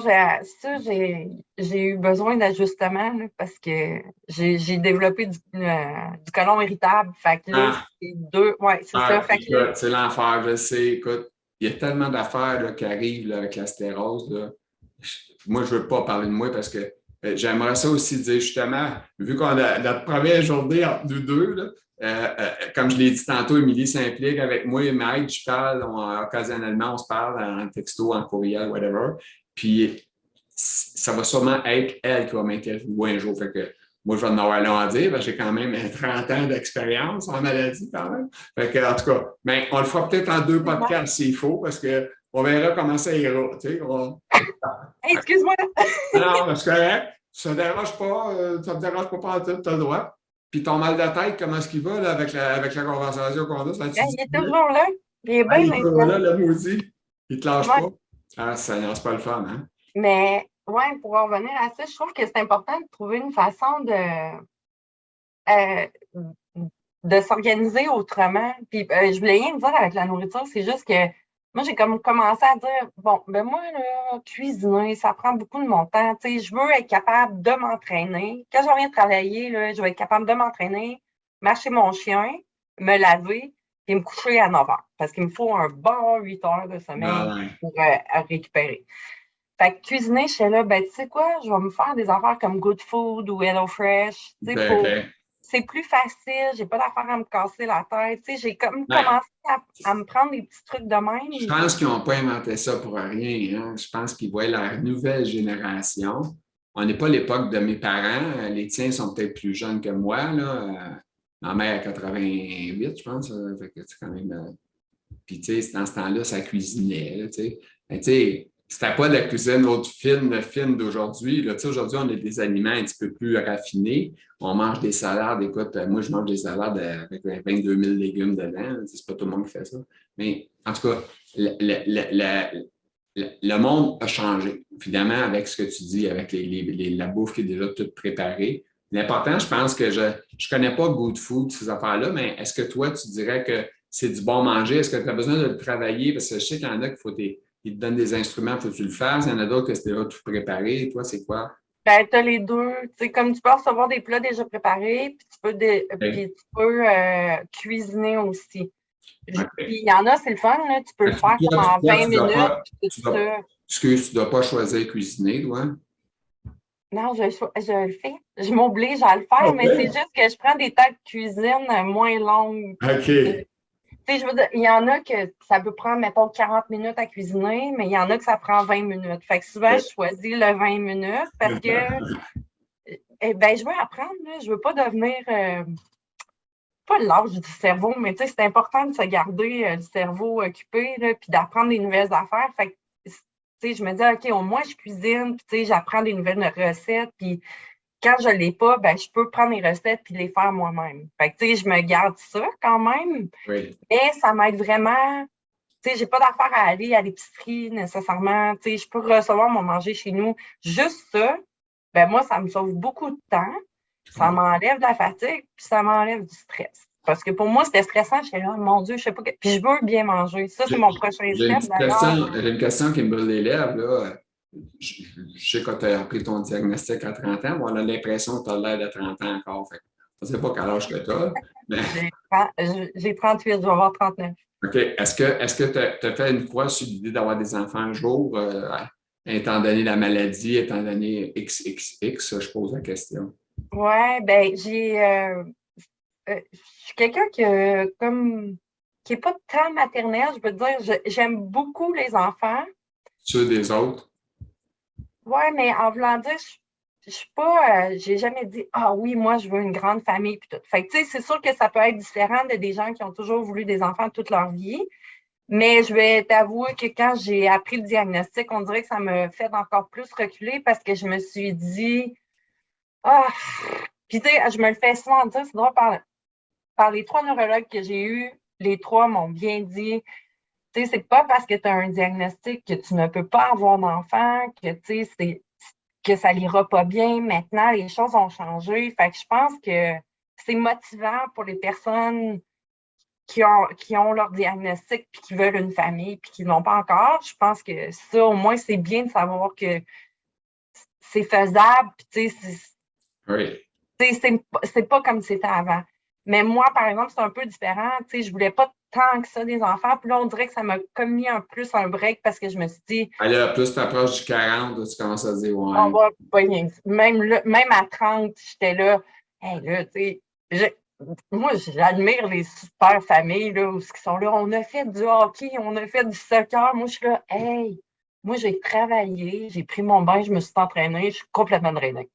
B: j'ai eu besoin d'ajustement là, parce que j'ai développé du côlon irritable. Fait que là,
A: Ah,
B: c'est deux. Ouais, c'est ça. Fait que là,
A: écoute, c'est l'enfer, je sais. Écoute, il y a tellement d'affaires là, qui arrivent là, avec la stérose. Là. Moi, je ne veux pas parler de moi parce que j'aimerais ça aussi dire justement, vu qu'on a notre première journée entre nous deux, là, comme je l'ai dit tantôt, Émilie s'implique avec moi et Mike, je parle, occasionnellement, on se parle en texto, en courriel, whatever. Puis ça va sûrement être elle qui va m'interviewer un jour. Fait que moi, je vais en avoir long à dire, j'ai quand même 30 ans d'expérience en maladie quand même. Fait que, en tout cas, mais on le fera peut-être en 2 podcasts s'il faut, parce qu'on verra comment ça ira. Tu sais,
B: hey, excuse-moi.
A: non, c'est correct. Ça ne dérange pas, ça ne me dérange pas tout, tu as le droit. Puis ton mal de tête, comment est-ce qu'il va là, avec la conversation qu'on a? Ça a-tu
B: Il est
A: diminué?
B: toujours là. Il est
A: Ah,
B: bien
A: il est toujours là,
B: installé.
A: le maudit. Il te lâche
B: Ouais.
A: pas. Ah, ça c'est pas le fun, hein?
B: Mais ouais, pour en revenir à ça, je trouve que c'est important de trouver une façon euh, de s'organiser autrement. Puis je voulais rien dire avec la nourriture, c'est juste que moi, j'ai comme commencé à dire, bon, ben moi, là, cuisiner, ça prend beaucoup de mon temps. Tu sais, je veux être capable de m'entraîner. Quand je reviens de travailler, là, je vais être capable de m'entraîner, marcher mon chien, me laver, et me coucher à 9 heures. Parce qu'il me faut un bon 8 heures de
A: Ah
B: sommeil
A: ouais.
B: pour récupérer. Fait que cuisiner, je suis là, ben, tu sais quoi, je vais me faire des affaires comme Good Food ou HelloFresh, tu sais,
A: OK.
B: c'est plus facile, j'ai pas d'affaires à me casser la tête, tu sais, j'ai comme
A: Ben,
B: commencé à me prendre des petits trucs de
A: je
B: même.
A: pense qu'ils n'ont pas inventé ça pour rien, hein. Je pense qu'ils voient la nouvelle génération. On n'est pas l'époque de mes parents. Les tiens sont peut-être plus jeunes que moi, là. Ma mère a 88, je pense. Fait que c'est quand même. Puis, tu sais, dans ce temps-là, ça cuisinait, là, tu sais. Mais, tu sais, c'était pas de la cuisine autre fine d'aujourd'hui. Là. Tu sais, aujourd'hui, on a des aliments un petit peu plus raffinés. On mange des salades. Écoute, moi, je mange des salades avec 22 000 légumes dedans. C'est pas tout le monde qui fait ça. Mais, en tout cas, le monde a changé, évidemment, avec ce que tu dis, avec la bouffe qui est déjà toute préparée. L'important, je pense que je ne connais pas Good Food, ces affaires-là, mais est-ce que toi, tu dirais que c'est du bon manger? Est-ce que tu as besoin de le travailler? Parce que je sais qu'il y en a qui te donnent des instruments, il faut que tu le fasses. Il y en a d'autres que c'est déjà tout préparé. Toi, c'est quoi?
B: Ben, t'as les deux, tu sais, comme tu peux recevoir des plats déjà préparés,
A: OK.
B: puis tu peux cuisiner aussi. Puis
A: OK.
B: il y en a, c'est le fun, là, tu peux le
A: Est-ce que
B: faire comme en
A: toi,
B: 20 minutes, puis tout ça.
A: tu dois pas choisir cuisiner, toi?
B: Non, je le fais. Je m'oblige à le faire, mais c'est
A: OK.
B: juste que je prends des tâches de cuisine moins longues.
A: OK.
B: Tu sais, je veux dire, il y en a que ça peut prendre, mettons, 40 minutes à cuisiner, mais il y en a que ça prend 20 minutes. Fait que souvent, je choisis le 20 minutes parce que, ben, je veux apprendre, là. Je veux pas devenir, pas l'âge du cerveau, mais tu sais, c'est important de se garder le cerveau occupé, là, puis d'apprendre des nouvelles affaires. Fait que, tu sais, je me dis, OK, au moins, je cuisine, puis tu sais, j'apprends des nouvelles recettes, puis quand je ne l'ai pas, ben, je peux prendre les recettes puis les faire moi-même. Fait que, tu sais, je me garde ça quand même,
A: Oui.
B: mais ça m'aide vraiment. Tu sais, j'ai pas d'affaire à aller à l'épicerie nécessairement. Tu sais, je peux recevoir mon manger chez nous. Juste ça, ben moi, ça me sauve beaucoup de temps. Ça m'enlève de la fatigue puis ça m'enlève du stress. Parce que pour moi, c'était stressant. J'étais là, mon Dieu, je sais pas. Puis je veux bien manger. Ça, c'est
A: J'ai
B: mon prochain
A: j'ai une
B: step
A: petite
B: d'ailleurs.
A: question, j'ai une question qui me brûle les lèvres, là. Je sais quand tu as appris ton diagnostic à 30 ans, on a l'impression que tu as l'air de 30 ans encore. Fait. Je ne sais pas quel âge que tu as, mais
B: J'ai 38, je vais avoir 39.
A: OK. Est-ce que tu as fait une croix sur l'idée d'avoir des enfants un jour, étant donné la maladie, étant donné XXX, je pose la question.
B: Ouais, ben je suis quelqu'un qui est pas tant maternelle, je veux dire, j'aime beaucoup les enfants.
A: Ceux des autres?
B: Ouais, mais en voulant dire, je suis pas, j'ai jamais dit, ah oui, moi, je veux une grande famille, puis tout. Fait que, tu sais, c'est sûr que ça peut être différent de des gens qui ont toujours voulu des enfants toute leur vie, mais je vais t'avouer que quand j'ai appris le diagnostic, on dirait que ça me fait encore plus reculer parce que je me suis dit, ah, puis tu sais, je me le fais souvent dire, c'est drôle, par les trois neurologues que j'ai eus, les trois m'ont bien dit, tu sais, c'est pas parce que tu as un diagnostic que tu ne peux pas avoir d'enfant, que tu sais, que ça l'ira pas bien. Maintenant, les choses ont changé. Fait que je pense que c'est motivant pour les personnes qui ont leur diagnostic puis qui veulent une famille puis qui ne l'ont pas encore. Je pense que ça, au moins, c'est bien de savoir que c'est faisable. Puis, tu sais,
A: Oui.
B: c'est pas comme c'était avant. Mais moi, par exemple, c'est un peu différent. Tu sais, je voulais pas tant que ça des enfants. Puis là, on dirait que ça m'a comme mis un break parce que je me suis dit,
A: Alors, plus tu approches du 40, là, tu commences à dire,
B: on
A: ouais.
B: va pas rien. Même à 30, j'étais là. Hey, là, tu sais, moi, j'admire les super familles là, où ils sont là. On a fait du hockey, on a fait du soccer. Moi, je suis là, hey, moi, j'ai travaillé, j'ai pris mon bain, je me suis entraînée, je suis complètement drainée.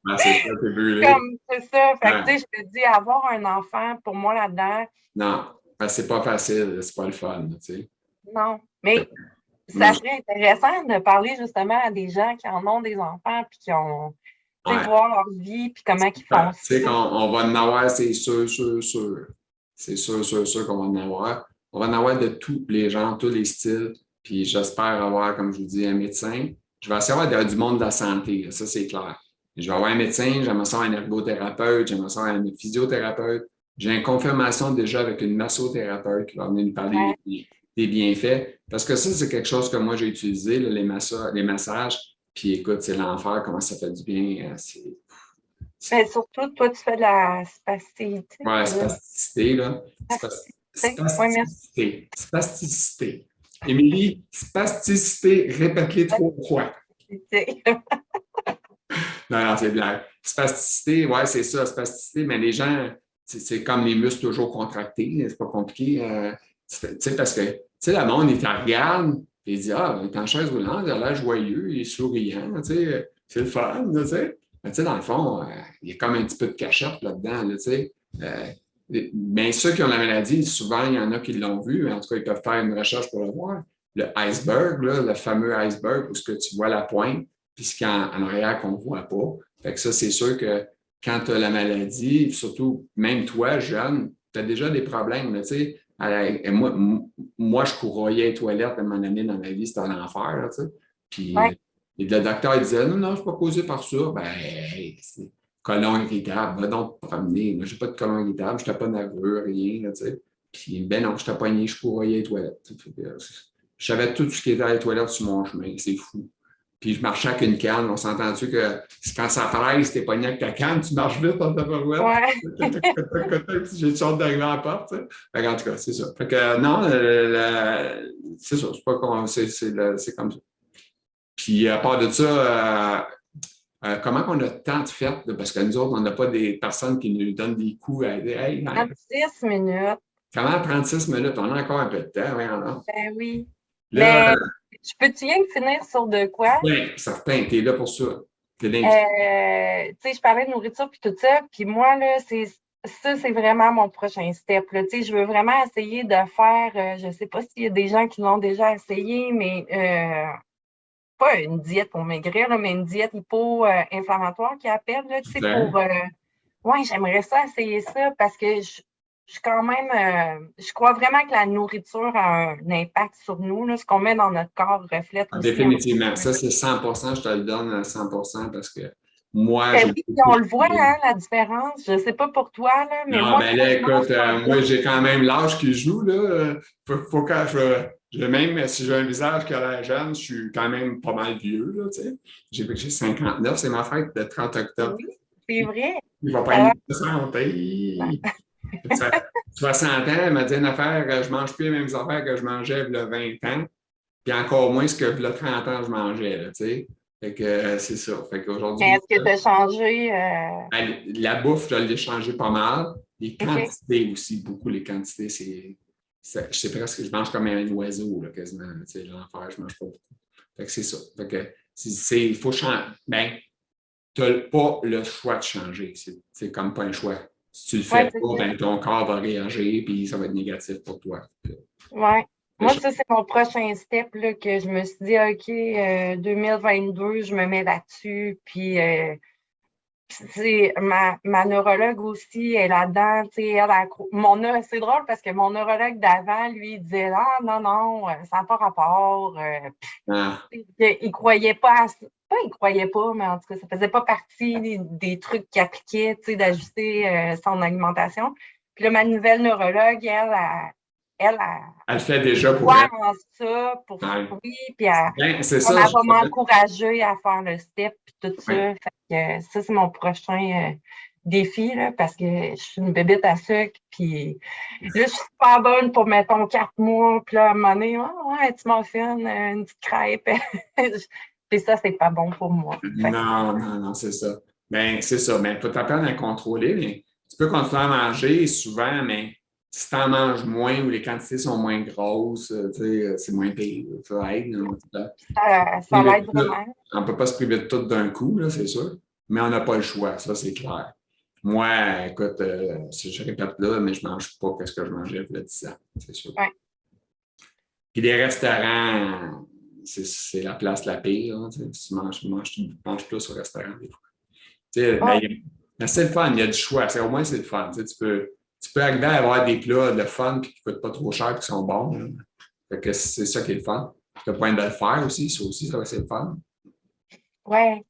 A: Ah, c'est ça, t'es brûlé.
B: Comme, c'est ça. Fait que,
A: Ouais.
B: tu sais, je me dis, avoir un enfant, pour moi, là-dedans,
A: Non, parce que c'est pas facile, c'est pas le fun, tu sais.
B: non. Mais
A: Moi,
B: ça serait intéressant de parler justement à des gens qui en ont des enfants puis qui ont
A: Ouais.
B: voir leur vie, puis comment ils
A: Tu
B: font
A: sais
B: ça.
A: qu'on va en avoir, c'est sûr, sûr, sûr. C'est sûr, sûr, sûr qu'on va en avoir. On va en avoir de tous les genres, tous les styles. Puis j'espère avoir, comme je vous dis, un médecin. Je vais essayer d'avoir du monde de la santé, là, ça c'est clair. Je vais avoir un médecin, j'aimerais ça un ergothérapeute, j'aimerais ça un physiothérapeute. J'ai une confirmation déjà avec une massothérapeute qui va venir nous parler
B: Ouais.
A: des bienfaits. Parce que ça, c'est quelque chose que moi j'ai utilisé, là, les massages. Puis écoute, c'est l'enfer, comment ça fait du bien.
B: Mais surtout, toi, tu fais de la spasticité,
A: Ouais, spasticité, là.
B: spasticité. Oui, merci.
A: Spasticité. Spasticité. Émilie, spasticité, répète-les 3 fois. Non, non, c'est blague. Spasticité, ouais, c'est ça, spasticité, mais les gens, c'est comme les muscles toujours contractés, c'est pas compliqué. Tu sais, parce que, tu sais, le monde, il te regarde, et il dit, ah, il est en chaise roulante, il a l'air joyeux, il est souriant, tu sais, c'est le fun, tu sais. Mais tu sais, dans le fond, il y a comme un petit peu de cachette là-dedans, là, tu sais. Mais ceux qui ont la maladie, souvent, il y en a qui l'ont vu, en tout cas, ils peuvent faire une recherche pour le voir. Le iceberg, là, le fameux iceberg où ce que tu vois la pointe, puis ce qu'il y a en arrière qu'on ne voit pas. Fait que ça, c'est sûr que quand tu as la maladie, surtout même toi, jeune, tu as déjà des problèmes. Tu sais, moi, je courroyais les toilettes à un moment donné dans ma vie, c'était l'enfer. Là, tu sais. Puis
B: Ouais.
A: et le docteur il disait non, non, je ne suis pas causé par ça. Ben, hey, c'est colon irritable, va donc te promener. Moi, je n'ai pas de colon irritable, je n'étais pas nerveux, rien. Là, tu sais. Puis ben non, je t'ai pogné, je courroyais les toilettes. Je savais tout ce qui était à les toilettes sur mon chemin. C'est fou. Puis je marchais avec une canne. On s'entend-tu que quand ça presse, t'es pogné avec ta canne, tu marches vite en tabarouette.
B: Ouais.
A: J'ai une sorte d'arriver à la porte. En tout cas, c'est ça. Fait que non, c'est ça. C'est pas c'est comme ça. Puis à part de ça, comment on a tant de fêtes? Parce que nous autres, on n'a pas des personnes qui nous donnent des coups à dire Hey,
B: 36 minutes.
A: comment 36 minutes? On a encore un peu de temps, voyons.
B: Ben oui.
A: Là,
B: Mais je peux-tu bien finir sur de quoi?
A: certain, t'es là pour ça. T'es l'invité.
B: Je parlais de nourriture puis tout ça, puis moi, là, c'est vraiment mon prochain step, là. Je veux vraiment essayer de faire, je sais pas s'il y a des gens qui l'ont déjà essayé, mais pas une diète pour maigrir, là, mais une diète hypo-inflammatoire qui appelle, là, pour... ouais, j'aimerais ça essayer ça parce que je suis quand même... je crois vraiment que la nourriture a un impact sur nous, là. Ce qu'on met dans notre corps reflète
A: Ah,
B: aussi un
A: définitivement.
B: peu.
A: Ça, c'est 100%. Je te le donne à 100% parce que moi,
B: Ben
A: j'ai
B: oui, puis
A: beaucoup
B: on le voit,
A: suivi.
B: hein, la différence. Je sais pas pour toi, là, mais
A: Non,
B: moi,
A: ben
B: quand
A: là,
B: je mange
A: écoute,
B: pas
A: moi,
B: vite,
A: j'ai quand même l'âge qui joue, là. Faut que même si j'ai un visage qui a l'air jeune, je suis quand même pas mal vieux, là, tu sais. J'ai 59, c'est ma fête de 30 octobre.
B: oui, c'est vrai.
A: Il va pas
B: Ça
A: être 60. Hey! Ça fait 60 ans, elle m'a dit une affaire, je mange plus les mêmes affaires que je mangeais il y a 20 ans. Puis encore moins ce que il y a 30 ans je mangeais, là, tu sais. Fait que c'est ça. Fait
B: Mais
A: qu'aujourd'hui,
B: est-ce que tu as changé?
A: ben, la bouffe, je l'ai changé pas mal. Les
B: OK.
A: quantités aussi, beaucoup les quantités, je sais presque, je mange comme un oiseau, là, quasiment. Tu sais, l'enfer, je mange pas beaucoup. Fait que c'est ça. Fait que il faut changer. Ben, tu n'as pas le choix de changer. C'est comme pas un choix. Si tu le
B: Ouais,
A: fais
B: c'est
A: pas,
B: ça.
A: ben, ton corps va réagir puis ça va être négatif pour toi.
B: Ouais.
A: C'est
B: Moi,
A: ça.
B: ça, c'est mon prochain step, là, que je me suis dit, OK, 2022, je me mets là-dessus. Puis, ma neurologue aussi est là-dedans. C'est drôle parce que mon neurologue d'avant, lui, il disait, ah, non, non, ça n'a pas rapport.
A: Ah,
B: Il croyait pas pas il croyait pas, mais en tout cas, ça faisait pas partie des trucs qu'il appliquait, d'ajuster son alimentation. Puis là, ma nouvelle neurologue,
A: elle le fait
B: elle
A: déjà pour
B: croit
A: elle.
B: en ça,
A: Ouais.
B: oui, puis
A: Ben, c'est
B: comme
A: ça.
B: elle va m'encourager à faire le step, puis tout
A: Ouais.
B: ça. Fait que ça, c'est mon prochain défi, là, parce que je suis une bébête à sucre, puis là, je suis super bonne pour, mettons, 4 mois, puis là, à un moment donné, ah, ouais, tu m'en fais une petite crêpe. Puis ça, c'est pas bon pour moi. Fait que,
A: Non, non, non, c'est ça. Ben, c'est ça. Ben, tu peux t'apprendre à contrôler, mais tu peux continuer à manger souvent, mais si tu en manges moins ou les quantités sont moins grosses, tu sais, c'est moins pire. Ça aide. Là.
B: ça l'aide vraiment.
A: On ne peut pas se priver de tout d'un coup, là, c'est sûr, mais on n'a pas le choix, ça, c'est clair. Moi, écoute, je répète là, mais je ne mange pas ce que je mangeais il y a 10 ans, c'est sûr.
B: Ouais.
A: Puis les restaurants, c'est la place la pire. Hein, tu manges plus au restaurant des fois. Tu sais,
B: Ah,
A: mais c'est le fun, il y a du choix. Au moins, c'est le fun. Tu peux arriver à avoir des plats de fun puis qui ne coûtent pas trop cher et qui sont bons. Là. Fait que c'est ça qui est le fun. Tu as point de le faire aussi, ça aussi, ça, c'est le fun.
B: ouais.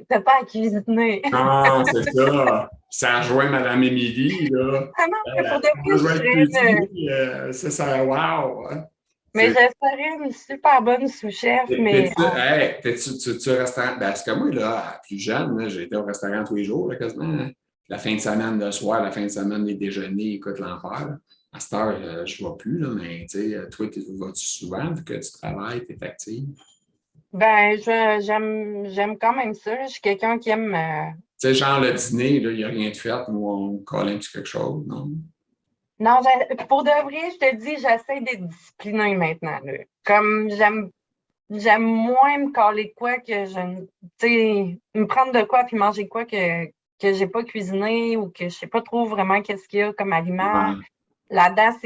B: T'as pas à cuisiner.
A: Non, c'est ça. Ça rejoint Mme Émilie, là.
B: Ah non, mais pour de
A: Pas
B: vrai, je
A: besoin de
B: serais
A: cuisiner. Ça, wow. Hein.
B: mais je serais une super bonne sous-chef, mais
A: T'es-tu au restaurant? Parce que moi, là, plus jeune, là, j'ai été au restaurant tous les jours, là, quasiment. Hein. La fin de semaine, le soir, la fin de semaine, les déjeuners, écoute l'enfer. Là. À cette heure, je ne vois plus, là, mais tu sais, toi, vas-tu souvent, vu que tu travailles, tu es active?
B: ben, j'aime quand même ça. Je suis quelqu'un qui aime.
A: Tu sais, genre le dîner, il n'y a rien de fait, ou on colle un petit quelque chose, non?
B: Non, pour de vrai, je te dis, j'essaie d'être disciplinée maintenant, là. Comme j'aime moins me caler de quoi que je ne. Tu sais, me prendre de quoi puis manger quoi que j'ai pas cuisiné ou que je sais pas trop vraiment qu'est-ce qu'il y a comme aliment.
A: Ouais.
B: Là-dedans,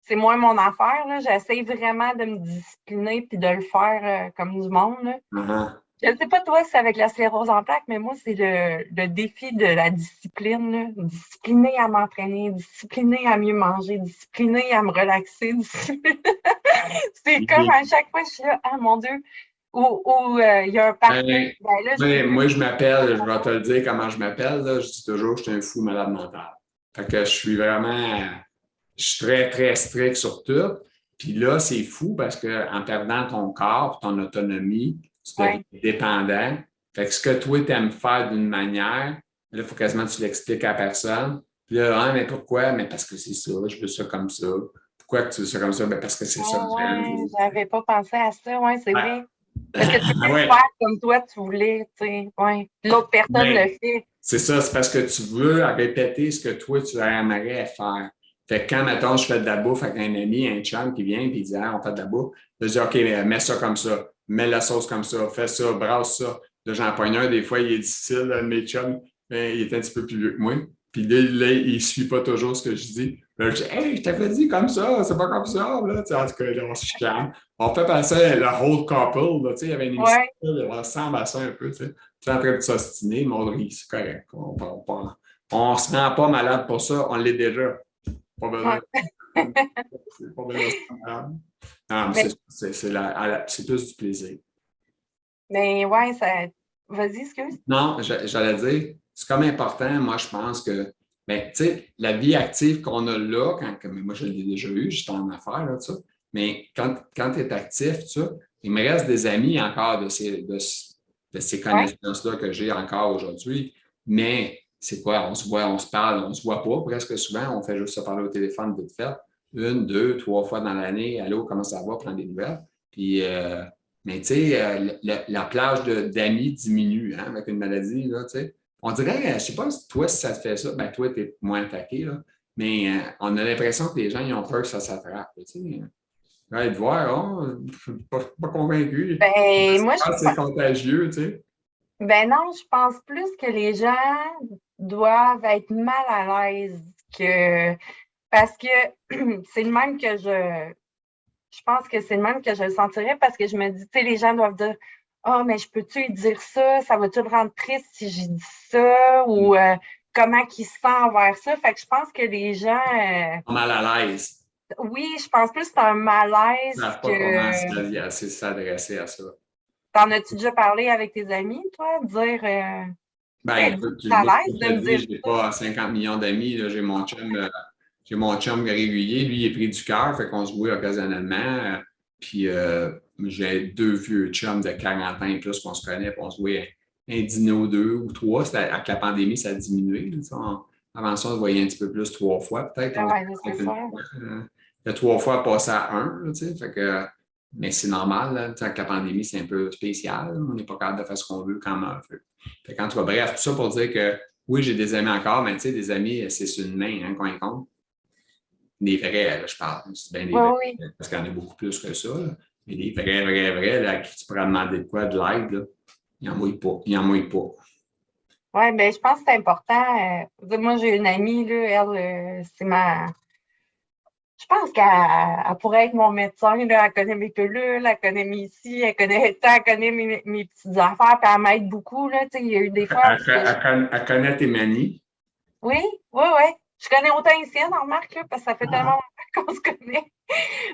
B: c'est moins mon affaire, là. J'essaie vraiment de me discipliner puis de le faire comme du monde, là.
A: Uh-huh.
B: Je ne sais pas toi si c'est avec la sclérose en plaques, mais moi, c'est le défi de la discipline, là. Discipliner à m'entraîner, discipliner à mieux manger, discipliner à me relaxer. C'est comme à chaque fois, je suis là, ah mon Dieu, ou il y a un party,
A: Ben,
B: ben là, je peux plus.
A: moi, je m'appelle, je vais te le dire comment je m'appelle, là. Je dis toujours que je suis un fou malade mental. Fait que je suis très, très strict sur tout. Puis là, c'est fou parce qu'en perdant ton corps, ton autonomie, tu deviens
B: Ouais.
A: dépendant. Fait que ce que toi, tu aimes faire d'une manière, là, il faut quasiment que tu l'expliques à personne. Puis là, ah, mais pourquoi? Mais parce que c'est ça, je veux ça comme ça. Pourquoi que tu veux ça comme ça? Ben parce que c'est ça
B: Ah
A: que j'aime.
B: ouais, j'avais pas pensé à ça, ouais, c'est
A: Ah,
B: vrai. Parce que tu peux plus le
A: ouais.
B: faire comme toi tu voulais, tu sais, ouais. L'autre personne le
A: Mais
B: fait.
A: c'est ça, c'est parce que tu veux répéter ce que toi, tu aimerais faire. Fait que quand, mettons, je fais de la bouffe avec un ami, un chum qui vient et il dit ah, on fait de la bouffe, je dis OK, mets ça comme ça, mets la sauce comme ça, fais ça, brasse ça. Là, j'en pogne un, des fois, il est difficile, là, mes chums, mais il est un petit peu plus vieux que moi. Puis là, il ne suit pas toujours ce que je dis. Là, je dis Hey, je t'avais dit comme ça, c'est pas comme ça. Là. Tu sais, en tout cas, là, on se chicane. On fait passer le whole couple. Là, tu sais, il y avait une émission,
B: Ouais,
A: là, ça ressemble à ça un peu. Tu sais. Tu es en train de s'ostiner, mais c'est correct. On ne se rend pas malade pour ça, on l'est déjà. Pas besoin,
B: ouais.
A: c'est pas besoin de se rendre malade. Non, mais
B: Mais,
A: c'est plus du plaisir.
B: mais ouais, ça. Vas-y, excuse.
A: Non, j'allais dire, c'est comme important, moi, je pense que, ben, tu sais, la vie active qu'on a là, comme moi, je l'ai déjà eu, j'étais en affaires, là, tout ça, mais quand tu es actif, tout ça, il me reste des amis encore de ces
B: Ouais.
A: connaissances-là que j'ai encore aujourd'hui, mais c'est quoi? On se voit, on se parle, on se voit pas presque souvent, on fait juste se parler au téléphone vite fait, une, deux, trois fois dans l'année, allô, comment ça va, prendre des nouvelles, puis mais tu sais, la plage d'amis diminue hein, avec une maladie. Là, tu sais. On dirait, je ne sais pas si toi, si ça te fait ça, ben toi, tu es moins attaqué, là, mais on a l'impression que les gens ils ont peur que ça s'attrape. Tu sais. Ouais, de voir, oh, je ne suis pas convaincu.
B: Ben, moi,
A: C'est contagieux, tu sais.
B: ben non, je pense plus que les gens doivent être mal à l'aise que parce que c'est le même que je pense que c'est le même que je le sentirais parce que je me dis, tu sais, les gens doivent dire ah, mais je peux-tu lui dire ça? Ça va-tu le rendre triste si j'ai dit ça? Ou comment qu'il se sent envers ça? Fait que je pense que les gens
A: Mal à l'aise.
B: oui, je pense plus que c'est un
A: Ils
B: malaise
A: ne savent pas comment
B: que
A: s'adresser à ça.
B: t'en as-tu déjà parlé avec tes amis, toi? Dire
A: Ben,
B: êtes-vous
A: écoute,
B: à
A: moi,
B: l'aise
A: je
B: de
A: te
B: me
A: dis,
B: dire
A: je n'ai
B: ça?
A: pas 50 millions d'amis. Là. J'ai mon chum régulier. Lui, il est pris du cœur, fait qu'on se voit occasionnellement. Puis, j'ai deux vieux chums de 40 ans et plus qu'on se connaît, puis on se voit un dîner ou deux ou trois. Avec la pandémie, ça a diminué. Là, avant ça, on se voyait un petit peu plus, trois fois. Peut-être
B: Ah
A: on se
B: ouais, c'est
A: voit une
B: ça.
A: fois. De trois fois passer à un. Là, fait que, mais c'est normal. Là, avec la pandémie, c'est un peu spécial. On n'est pas capable de faire ce qu'on veut quand on veut. Fait qu'en tout cas, bref, tout ça pour dire que oui, j'ai des amis encore, mais tu sais, des amis, c'est sur une main, hein, quand ils comptent. Des vrais, là, je parle. C'est bien des
B: Oui,
A: vrais,
B: oui.
A: parce qu'il y en a beaucoup plus que ça. Là. Mais des vrais, vrais, vrais, là, à qui tu pourrais demander de quoi, de l'aide, là, ils n'en mouillent pas. Ils n'en mouillent pas.
B: Ouais, ben je pense que c'est important. Moi, j'ai une amie, là, elle, c'est ma Je pense qu'elle pourrait être mon médecin, là. Elle connaît mes pilules, elle connaît mes ici, elle connaît mes petites affaires, puis elle m'aide beaucoup, là. Tu sais, il y a eu des fois où
A: Elle connaît tes manies.
B: oui, oui, oui. Je connais autant ici, on remarque, là, parce que ça fait tellement
A: Ah,
B: longtemps qu'on se connaît.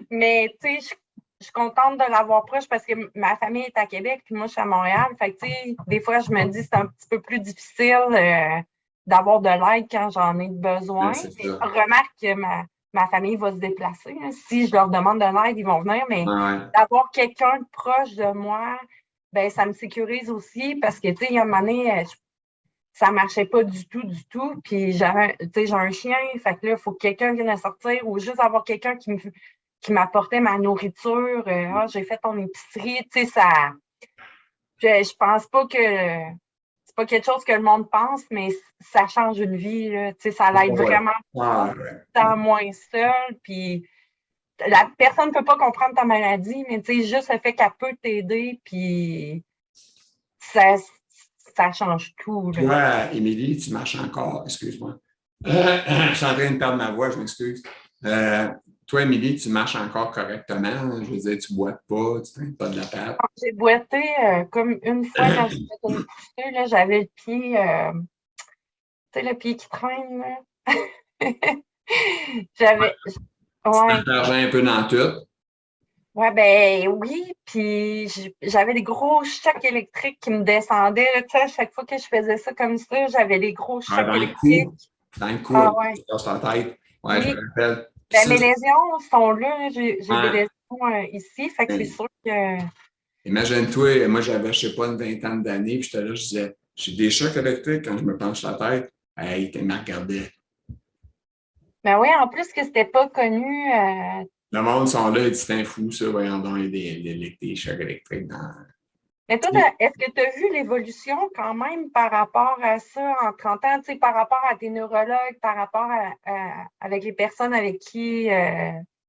B: Mais, tu sais, je suis contente de l'avoir proche parce que ma famille est à Québec, puis moi, je suis à Montréal. Fait que, tu sais, des fois, je me dis que c'est un petit peu plus difficile d'avoir de l'aide quand j'en ai besoin.
A: c'est
B: Mais
A: ça.
B: remarque que ma famille va se déplacer, hein. Si je leur demande de l'aide, ils vont venir, mais
A: Ouais.
B: d'avoir quelqu'un de proche de moi, ben ça me sécurise aussi parce que, tu sais, il y a un moment donné, ça marchait pas du tout, du tout. Puis j'ai un chien, fait que là, il faut que quelqu'un vienne à sortir ou juste avoir quelqu'un qui m'apportait ma nourriture. J'ai fait ton épicerie, tu sais, ça. Je pense pas que c'est pas quelque chose que le monde pense, mais ça change une vie, là. Tu sais, ça l'aide
A: Ouais.
B: vraiment
A: Ouais, ouais.
B: tant moins seul. Puis la personne ne peut pas comprendre ta maladie, mais tu sais, juste le fait qu'elle peut t'aider, puis ça, ça change tout, là.
A: Toi, Émilie, tu marches encore. Excuse-moi. Je suis en train de perdre ma voix, je m'excuse. Euh, Toi, Émilie, tu marches encore correctement. Je veux dire, tu ne boites pas, tu ne traînes pas de la patte.
B: J'ai boité comme une fois quand j'ai fait une poussée, là, j'avais le pied, tu sais, le pied qui traîne, là. J'avais,
A: Tu
B: ouais,
A: t'enfargeais un peu dans tout.
B: ouais, ben oui, puis j'avais des gros chocs électriques qui me descendaient, là, tu sais, à chaque fois que je faisais ça comme ça, j'avais des gros
A: Ah,
B: chocs
A: dans le
B: électriques.
A: cou. Dans le cou,
B: Ah
A: tu
B: ouais,
A: te casses la tête. Ouais, je
B: oui.
A: me rappelle. Puis
B: Ben
A: ça,
B: mes lésions sont là, j'ai des
A: ouais.
B: lésions ici, fait que c'est sûr que
A: Imagine-toi, moi j'avais, je sais pas, une vingtaine d'années, puis j'étais là, je disais, j'ai des chocs électriques quand je me penche la tête. Hey, tu me regardais.
B: ben oui, en plus que c'était pas connu.
A: Le monde sont là, ils disent, c'est un fou, ça, voyons donc, il y a des chocs électriques dans.
B: Mais toi, est-ce que tu as vu l'évolution quand même par rapport à ça en 30 ans, tu sais, par rapport à tes neurologues, par rapport avec les personnes avec qui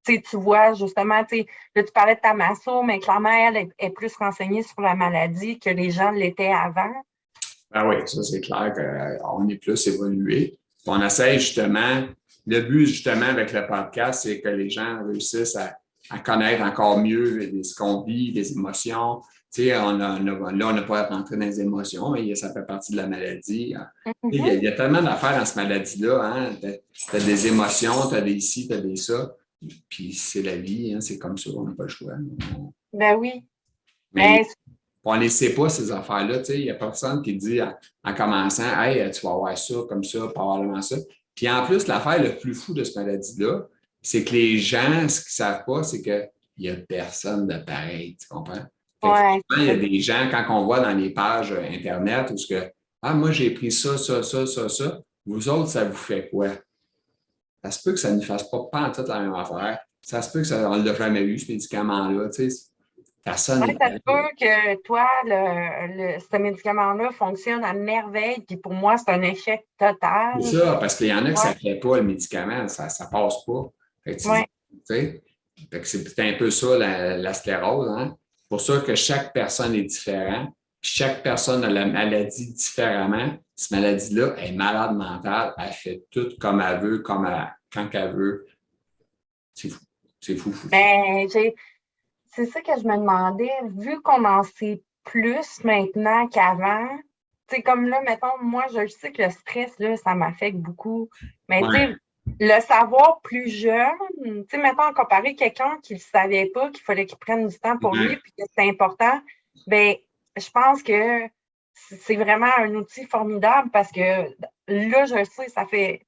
B: tu sais, tu vois justement, tu sais, là, tu parlais de ta masso, mais clairement, elle est plus renseignée sur la maladie que les gens l'étaient avant.
A: Ah oui, ça c'est clair qu'on est plus évolué. On essaie justement, le but justement avec le podcast, c'est que les gens réussissent à connaître encore mieux ce qu'on vit, les émotions. Tu sais, là, on n'a pas rentré dans les émotions, mais ça fait partie de la maladie. Il y a tellement d'affaires dans cette maladie-là. Hein? Tu as des émotions, tu as des ci, tu as des ça. Puis c'est la vie, hein? C'est comme ça, on n'a pas le choix.
B: Ben oui.
A: Mais
B: Mais
A: on ne les sait pas, ces affaires-là. Il n'y a personne qui dit en commençant, hey, tu vas avoir ça, comme ça, probablement ça. Puis en plus, l'affaire le plus fou de cette maladie-là, c'est que les gens, ce qu'ils ne savent pas, c'est qu'il n'y a personne de pareil. Tu comprends? Fait que
B: ouais,
A: souvent, il y a des gens, quand on voit dans les pages Internet, où ce que, ah, moi, j'ai pris ça, ça, ça, ça, ça. Vous autres, ça vous fait quoi? Ça se peut que ça ne fasse pas en tout la même affaire. Ça se peut que ça, on ne l'a jamais eu, ce médicament-là. Personne
B: ouais,
A: n'est
B: ça se
A: pareil.
B: peut que toi, ce médicament-là fonctionne à merveille, puis pour moi, c'est un échec
A: C'est
B: total.
A: ça, parce qu'il y en a que
B: Ouais,
A: ça ne fait pas le médicament, ça ne passe pas. Fait que tu dis,
B: ouais.
A: tu sais, fait que c'est un peu ça la sclérose. Hein? C'est pour ça que chaque personne est différente. Puis chaque personne a la maladie différemment. Cette maladie-là est malade mentale. Elle fait tout comme elle veut, quand elle veut. C'est fou. C'est fou, fou, fou.
B: Ben, c'est ça que je me demandais, vu qu'on en sait plus maintenant qu'avant, tu sais, comme là, mettons, moi, je sais que le stress, là, ça m'affecte beaucoup. Mais tu sais,
A: Ouais.
B: le savoir plus jeune, tu sais, mettons, comparé à quelqu'un qui ne le savait pas, qu'il fallait qu'il prenne du temps pour lui,
A: Ouais.
B: puis que c'est important, ben, je pense que c'est vraiment un outil formidable parce que là, je le sais, ça fait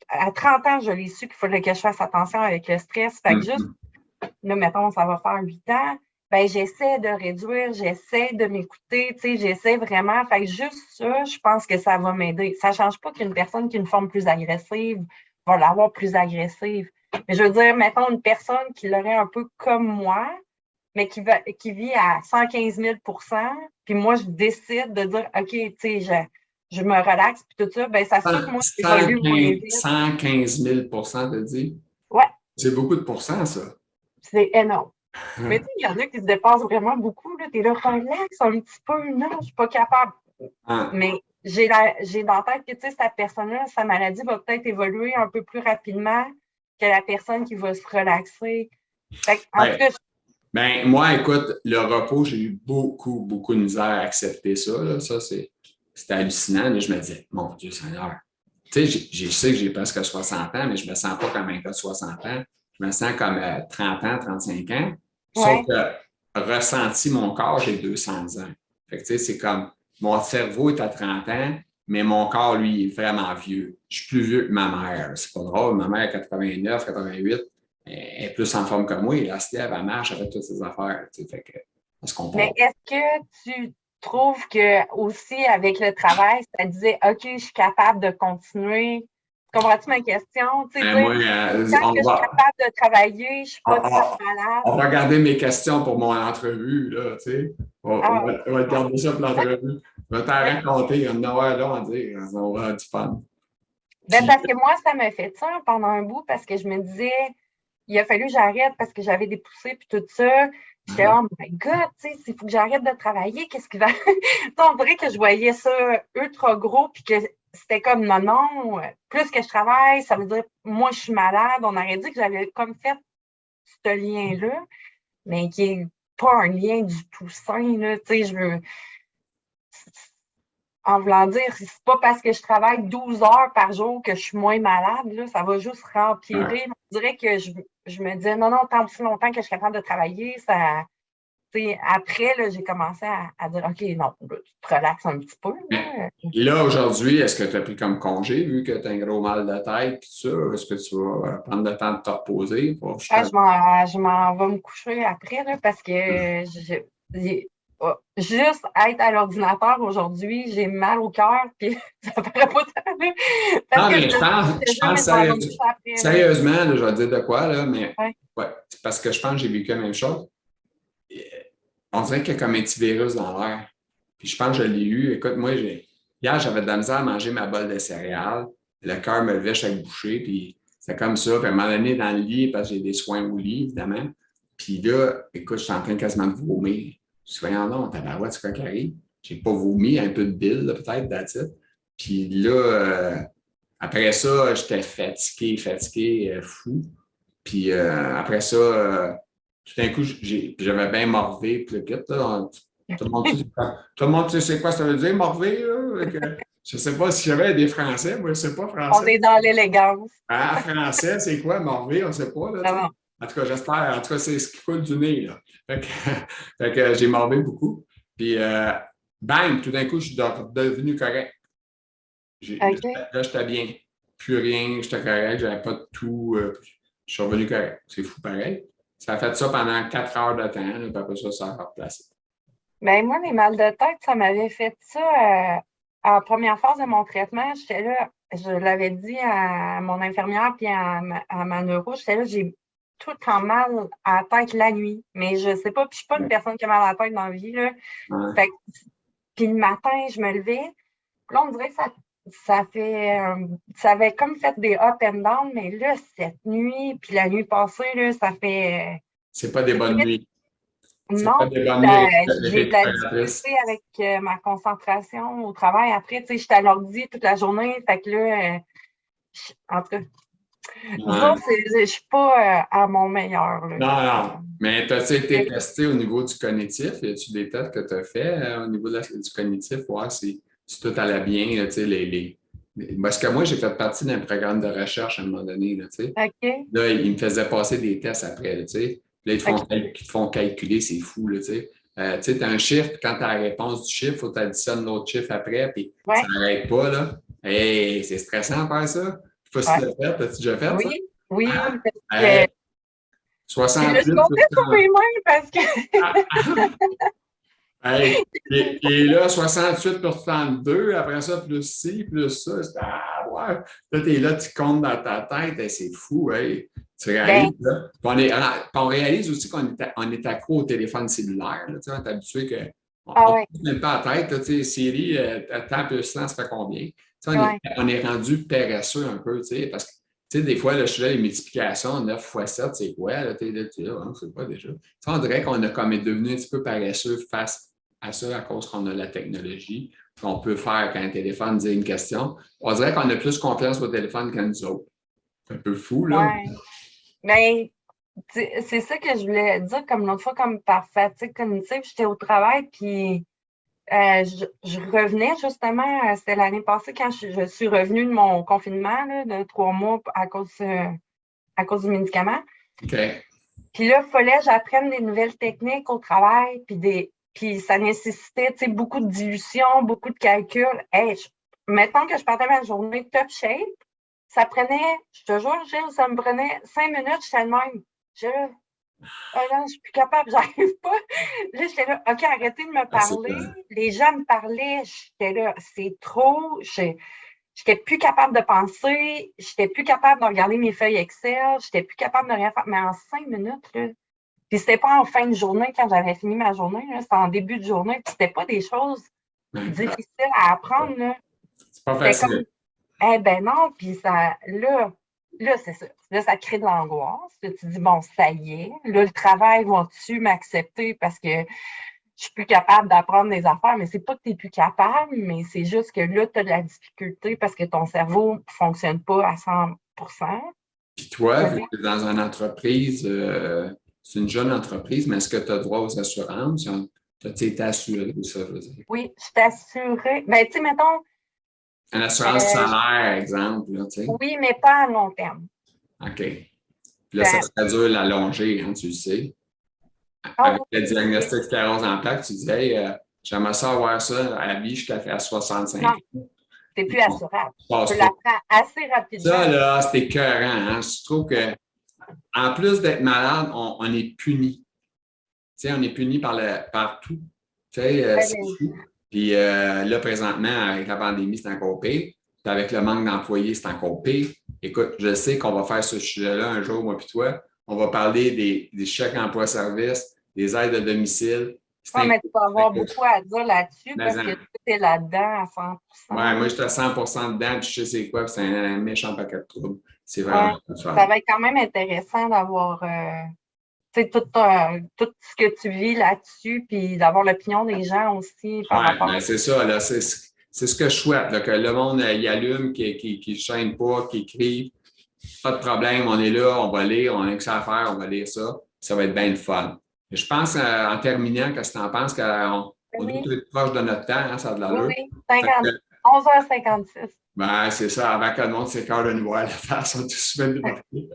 B: à 30 ans, je l'ai su qu'il fallait que je fasse attention avec le stress. Fait que juste
A: Mhm.
B: là, mettons, ça va faire 8 ans, ben j'essaie de réduire, j'essaie de m'écouter, tu sais, j'essaie vraiment. Fait que juste ça, je pense que ça va m'aider. Ça ne change pas qu'une personne qui a une forme plus agressive va l'avoir plus agressive. Mais je veux dire, mettons, une personne qui l'aurait un peu comme moi, mais qui vit à 115 000 puis moi, je décide de dire, OK, tu sais, je me relaxe, puis tout ça, ben ça se peut que moi, j'évolue moins
A: 115,
B: vite.
A: 115 000 t'as dit?
B: Ouais,
A: C'est beaucoup de pourcents, ça.
B: c'est énorme. Mais tu sais, il y en a qui se dépassent vraiment beaucoup. Tu es là, relax un petit peu. Non, je ne suis pas capable.
A: Ah,
B: Mais j'ai dans la tête que tu sais, cette personne-là, sa maladie va peut-être évoluer un peu plus rapidement que la personne qui va se relaxer. Fait que, en tout
A: Ouais.
B: cas,
A: Ben, moi, écoute, le repos, j'ai eu beaucoup, beaucoup de misère à accepter ça. Là. Ça, c'était hallucinant. Là. Je me disais, mon Dieu Seigneur. Tu sais, je sais que j'ai presque 60 ans, mais je me sens pas comme un gars de 60 ans. Je me sens comme 30 ans, 35 ans. Sauf
B: ouais.
A: que ressenti mon corps, j'ai 200 ans. Fait que, tu sais, c'est comme, mon cerveau est à 30 ans, mais mon corps, lui, est vraiment vieux. Je suis plus vieux que ma mère. C'est pas drôle. Ma mère a 89, 88. Elle est plus en forme que moi. Elle se lève, elle marche, elle fait toutes ses affaires. Tu sais, fait que, on se
B: Mais
A: compare.
B: est-ce que tu trouves que aussi avec le travail, ça disait OK, je suis capable de continuer? Comprends-tu ma question? Tu sais,
A: Ben,
B: dire,
A: moi,
B: tant que je suis capable de travailler, je suis pas tout le temps malade.
A: on va garder mes questions pour mon entrevue. Là, tu sais.
B: Ah,
A: On va
B: bon.
A: garder ça pour l'entrevue. Je vais t'en raconter. Il y en a là, on dit. On va avoir du fun.
B: Ben,
A: Puis,
B: parce que moi, ça m'a fait ça pendant un bout parce que je me disais, il a fallu que j'arrête parce que j'avais des poussées puis tout ça. J'étais, oh my God, tu sais, il faut que j'arrête de travailler. Qu'est-ce qui va. On dirait que je voyais ça ultra gros puis que c'était comme non, non, plus que je travaille, ça veut dire moi, je suis malade. On aurait dit que j'avais comme fait ce lien-là, mais qui n'est pas un lien du tout sain, là. Tu sais, je veux en voulant dire, c'est pas parce que je travaille 12 heures par jour que je suis moins malade, là, ça va juste rempirer. On dirait que je me disais, non, non, tant plus longtemps que je suis capable de travailler, ça. Après, là, j'ai commencé à dire, OK, non, là, tu te relaxes un petit peu. Là.
A: là, aujourd'hui, est-ce que tu as pris comme congé vu que tu as un gros mal de tête et tout ça? Est-ce que tu vas prendre le temps de te reposer?
B: Ah, je m'en vais me coucher après là, parce que juste être à l'ordinateur aujourd'hui, j'ai mal au cœur, puis ça paraît pas tant, là, parce
A: Non,
B: que
A: mais
B: je
A: je
B: te jure, mais
A: pense
B: je m'en vais me coucher après. Là.
A: sérieusement, là, je vais te dire de quoi, là, mais
B: Ouais.
A: ouais, c'est parce que je pense que j'ai vécu la même chose. On dirait qu'il y a comme un petit virus dans l'air. Puis je pense que je l'ai eu. Écoute, moi, hier, j'avais de la misère à manger ma bolle de céréales. Le cœur me levait chaque bouchée, puis c'est comme ça. Puis à un moment donné, dans le lit, parce que j'ai des soins au lit, évidemment. Puis là, écoute, je suis en train quasiment de vomir. Je suis voyons non, tabarouette, c'est quoi qui arrive? J'ai pas vomi, un peu de bile, peut-être, that's it. Puis là, après ça, j'étais fatigué, fou. Puis après ça, tout d'un coup, j'avais bien morvé, puis le kit, là. Tout le monde sait c'est quoi ça veut dire, morvé, là? Je ne sais pas si j'avais des Français, moi, je ne sais pas
B: On
A: français.
B: est dans l'élégance.
A: En français, c'est quoi, morvé? On ne sait pas, là, tu sais.
B: Vraiment.
A: En tout cas, j'espère. En tout cas, c'est ce qui coule du nez, là. Fait que, fait que j'ai morvé beaucoup. Puis, bang, tout d'un coup, je suis devenu correct.
B: OK.
A: Là, j'étais bien. Plus rien, j'étais correct, j'avais pas de tout. Je suis revenu correct. C'est fou pareil. Ça a fait ça pendant 4 heures de temps, là, puis après ça, ça a replacé.
B: Ben, moi, les mal de tête, ça m'avait fait ça en première phase de mon traitement. J'étais là, je l'avais dit à mon infirmière puis à ma neuro, j'étais là, j'ai tout le temps mal à la tête la nuit. Mais je sais pas, puis je suis pas une personne qui a mal à la tête dans la vie, là.
A: Ouais.
B: Fait que, puis le matin, je me levais. Puis là, on dirait que ça fait, ça avait comme fait des up and down, mais là, cette nuit, puis la nuit passée, là, ça fait,
A: C'est pas des bonnes nuits. C'est pas
B: non,
A: des bonnes nuits avec
B: j'ai de la
A: récupératrice.
B: difficulté avec ma concentration au travail. Après, tu sais, j'étais à l'ordi toute la journée. Fait que là, en tout cas, disons
A: Ouais.
B: que je suis pas à mon meilleur. Là.
A: Non, non. Mais as-tu été
B: Mais
A: testé au niveau du cognitif? Y a-tu des tests que tu as fait au niveau du cognitif? Voir si tout allait bien, là, tu sais, parce que moi, j'ai fait partie d'un programme de recherche à un moment donné, là, tu sais.
B: OK,
A: Là, ils me faisaient passer des tests après, là, tu sais. Là,
B: OK.
A: ils te font calculer, c'est fou, là, tu sais. Tu sais, as un chiffre, puis quand tu as la réponse du chiffre, il faut que tu additionnes l'autre chiffre après, puis ça
B: Ouais,
A: n'arrête pas, là. Hey, c'est stressant de faire ça. Je sais pas si tu
B: ouais.
A: l'as fait. As-tu déjà fait
B: Oui,
A: ça?
B: oui,
A: Hein?
B: parce
A: Hey,
B: que puis là, je
A: 68
B: comptais sur mes mains parce que
A: Hey, et là, 68 pour 32, après ça, plus ci, plus ça. Ouais. Là, tu es là, tu comptes dans ta tête, et c'est fou, hey. Tu
B: ben,
A: réalises, là. Puis on réalise aussi on est accro au téléphone cellulaire, là, tu sais, on est habitué que.
B: ah
A: On ne
B: ouais,
A: se même pas la tête, là, tu sais, Siri, temps plus lent, ça fait combien? Tu sais,
B: ouais,
A: on est rendu paresseux un peu, tu sais, parce que, tu sais, des fois, là, je suis là, les multiplications, 9 fois 7, c'est quoi? Là, tu es là, hein, c'est pas déjà. Tu sais, on dirait qu'on a comme est devenu un petit peu paresseux face à ça à cause qu'on a la technologie, qu'on peut faire quand un téléphone dit une question. On dirait qu'on a plus confiance au téléphone qu'à nous autres. C'est un peu fou, là.
B: Ouais. Mais c'est ça que je voulais dire comme l'autre fois, comme par fatigue cognitive, j'étais au travail, puis je revenais justement, c'était l'année passée quand je suis revenue de mon confinement là, de 3 mois à cause du médicament.
A: OK.
B: Puis là, il fallait que j'apprenne des nouvelles techniques au travail, puis ça nécessitait, tu sais, beaucoup de dilution, beaucoup de calculs. Hey, mettons que je partais ma journée top shape, ça prenait, je te jure, Gilles, ça me prenait 5 minutes, j'étais le même. Je, ah non, je suis plus capable, j'arrive pas. Là, j'étais là, OK, arrêtez de me
A: Ah, c'est
B: parler. Les gens me parlaient, j'étais là, c'est trop. J'étais plus capable de penser, j'étais plus capable de regarder mes feuilles Excel, j'étais plus capable de rien faire. Mais en 5 minutes, là, puis c'était pas en fin de journée quand j'avais fini ma journée, là, c'était en début de journée, puis c'était pas des choses difficiles à apprendre, là.
A: c'est pas
B: C'était comme,
A: facile.
B: eh ben non, puis là, c'est ça. Là, ça crée de l'angoisse. Là, tu dis, bon, ça y est. Là, le travail va-tu m'accepter parce que je suis plus capable d'apprendre des affaires, mais c'est pas que tu n'es plus capable, mais c'est juste que là, tu as de la difficulté parce que ton cerveau ne fonctionne pas à 100%.
A: Puis toi, vu que tu es dans une entreprise, c'est une jeune entreprise, mais est-ce que tu as droit aux assurances? Tu été assuré de ça, je veux dire?
B: Oui, je t'assurais. Ben, tu sais, mettons,
A: Une assurance salaire, exemple, là, tu sais.
B: oui, mais pas à long terme.
A: OK. Puis là, ça
B: Ben,
A: serait dur de l'allonger, hein, tu le sais.
B: ah
A: Avec le
B: oui, oui.
A: diagnostic de sclérose en plaques, tu disais, hey, j'aimerais ça avoir ça à la vie jusqu'à 65
B: Non,
A: ans.
B: c'est plus
A: Bon,
B: assurable.
A: ça
B: Tu
A: passe pas.
B: l'apprends assez
A: Ça,
B: rapidement.
A: là, c'est écœurant, hein. Je trouve que, en plus d'être malade, on est puni. Tu sais, on est puni par tout. Tu sais, c'est
B: Ben,
A: fou. Puis là, présentement, avec la pandémie, c'est encore pire. Puis avec le manque d'employés, c'est encore pire. Écoute, je sais qu'on va faire ce sujet-là un jour, moi puis toi. On va parler des chèques emploi-service, des aides à domicile. C'est
B: mais tu vas avoir
A: incroyable.
B: beaucoup à dire là-dessus
A: Mais,
B: parce que tu es là-dedans à 100%.
A: ouais, moi,
B: Là.
A: j'étais à 100% dedans, puis je sais c'est quoi, puis c'est un méchant paquet de troubles. C'est vraiment
B: Ouais.
A: pas
B: Ça
A: fun.
B: va être quand même intéressant d'avoir tu sais, tout ce que tu vis là-dessus, puis d'avoir l'opinion des gens aussi par
A: Ouais,
B: rapport
A: ben
B: à
A: c'est ça, là, c'est ce que je souhaite, là, que le monde y allume, qui ne chaîne pas, qui écrit. Pas de problème, on est là, on va lire, on a que ça à faire, on va lire ça. Ça va être bien le fun. Et je pense, en terminant, qu'est-ce que tu en penses, qu'on doit
B: oui,
A: être proche de notre temps, hein, ça a de
B: oui,
A: l'allure.
B: oui,
A: Fait que,
B: 11h56.
A: ben, c'est ça, avant que le monde s'écarte de nous voir, la face, on est tous bien débarqués.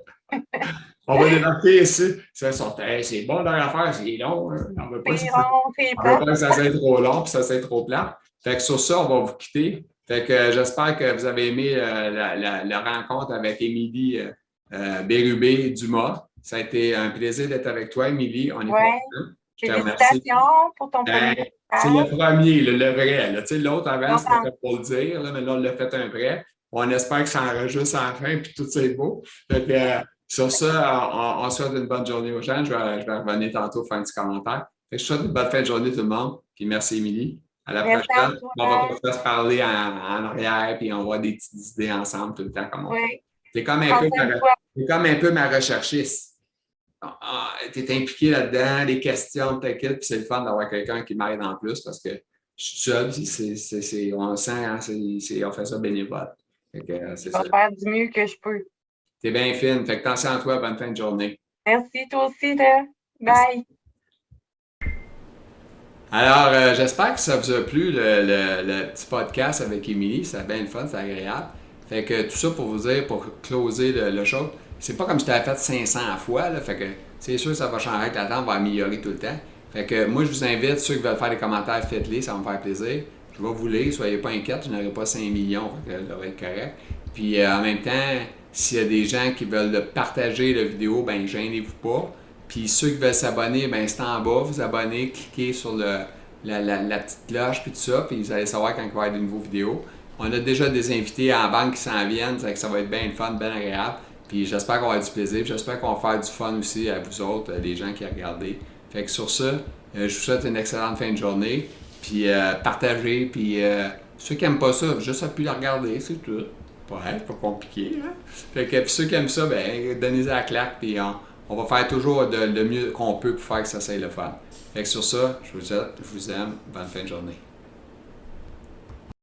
A: On va débarquer ici. Ça, hey, c'est bon dans l'affaire, c'est long. Hein. On ne veut pas
B: C'est rond, c'est
A: on veut
B: plat.
A: pas que ça soit trop long puis ça soit trop plat. Fait que sur ça, on va vous quitter. Fait que j'espère que vous avez aimé la rencontre avec Émilie Bérubé-Dumas. Ça a été un plaisir d'être avec toi, Émilie. On est
B: Ouais.
A: content. Je te remercie.
B: Félicitations pour ton
A: Ben,
B: premier
A: c'est le
B: podcast.
A: premier, le vrai. Là. Tu sais, l'autre avant, c'était
B: Content.
A: fait pour le dire, là, mais là, on l'a fait un vrai. On espère que ça enregistre à la fin puis tout c'est beau. Fait que, sur ça, on souhaite une bonne journée aux gens. Je vais revenir tantôt faire un petit commentaire. Fait que je souhaite une bonne fin de journée tout le monde. Puis merci, Émilie. À la
B: Merci à
A: prochaine.
B: toi.
A: On va pas se parler en arrière, puis on va avoir des petites idées ensemble tout le temps comme on fait.
B: Oui.
A: C'est comme un
B: Prends
A: peu
B: soin de toi.
A: t'es comme un peu ma recherchiste. Tu es impliqué là-dedans, les questions de ta kit, puis c'est le fun d'avoir quelqu'un qui m'aide en plus parce que je suis seul, puis on sent, hein, on fait ça bénévole.
B: Je
A: C'est ça.
B: vais faire du mieux que je peux.
A: T'es bien fine. Fait que attention à toi, bonne fin de journée.
B: Merci, toi aussi, là.
A: Merci.
B: Bye.
A: Alors, j'espère que ça vous a plu, le petit podcast avec Émilie. C'est bien le fun, c'est agréable. Fait que tout ça pour vous dire, pour closer le show, c'est pas comme si je t'avais fait 500 fois, là. Fait que c'est sûr que ça va changer avec le temps, on va améliorer tout le temps. Fait que moi, je vous invite, ceux qui veulent faire des commentaires, faites-les, ça va me faire plaisir. Je vais vous lire, soyez pas inquiets, je n'aurai pas 5 millions, fait que ça devrait être correct. Puis en même temps, s'il y a des gens qui veulent partager la vidéo, ben gênez-vous pas. Puis ceux qui veulent s'abonner, ben c'est en bas, vous abonnez, cliquez sur la petite cloche, puis tout ça, puis vous allez savoir quand il va y avoir de nouveaux vidéos. On a déjà des invités en banque qui s'en viennent, ça va être bien le fun, bien agréable. Puis j'espère qu'on va avoir du plaisir, puis j'espère qu'on va faire du fun aussi à vous autres, les gens qui regardent. Fait que sur ça, je vous souhaite une excellente fin de journée, puis partagez, puis ceux qui n'aiment pas ça, juste appuyer la regarder, c'est tout. Ouais, pas compliqué, hein? Fait que puis ceux qui aiment ça, ben donnez-y la claque, puis on va faire toujours le mieux qu'on peut pour faire que ça soit le fun. Fait que sur ça, je vous aime. Bonne fin de journée.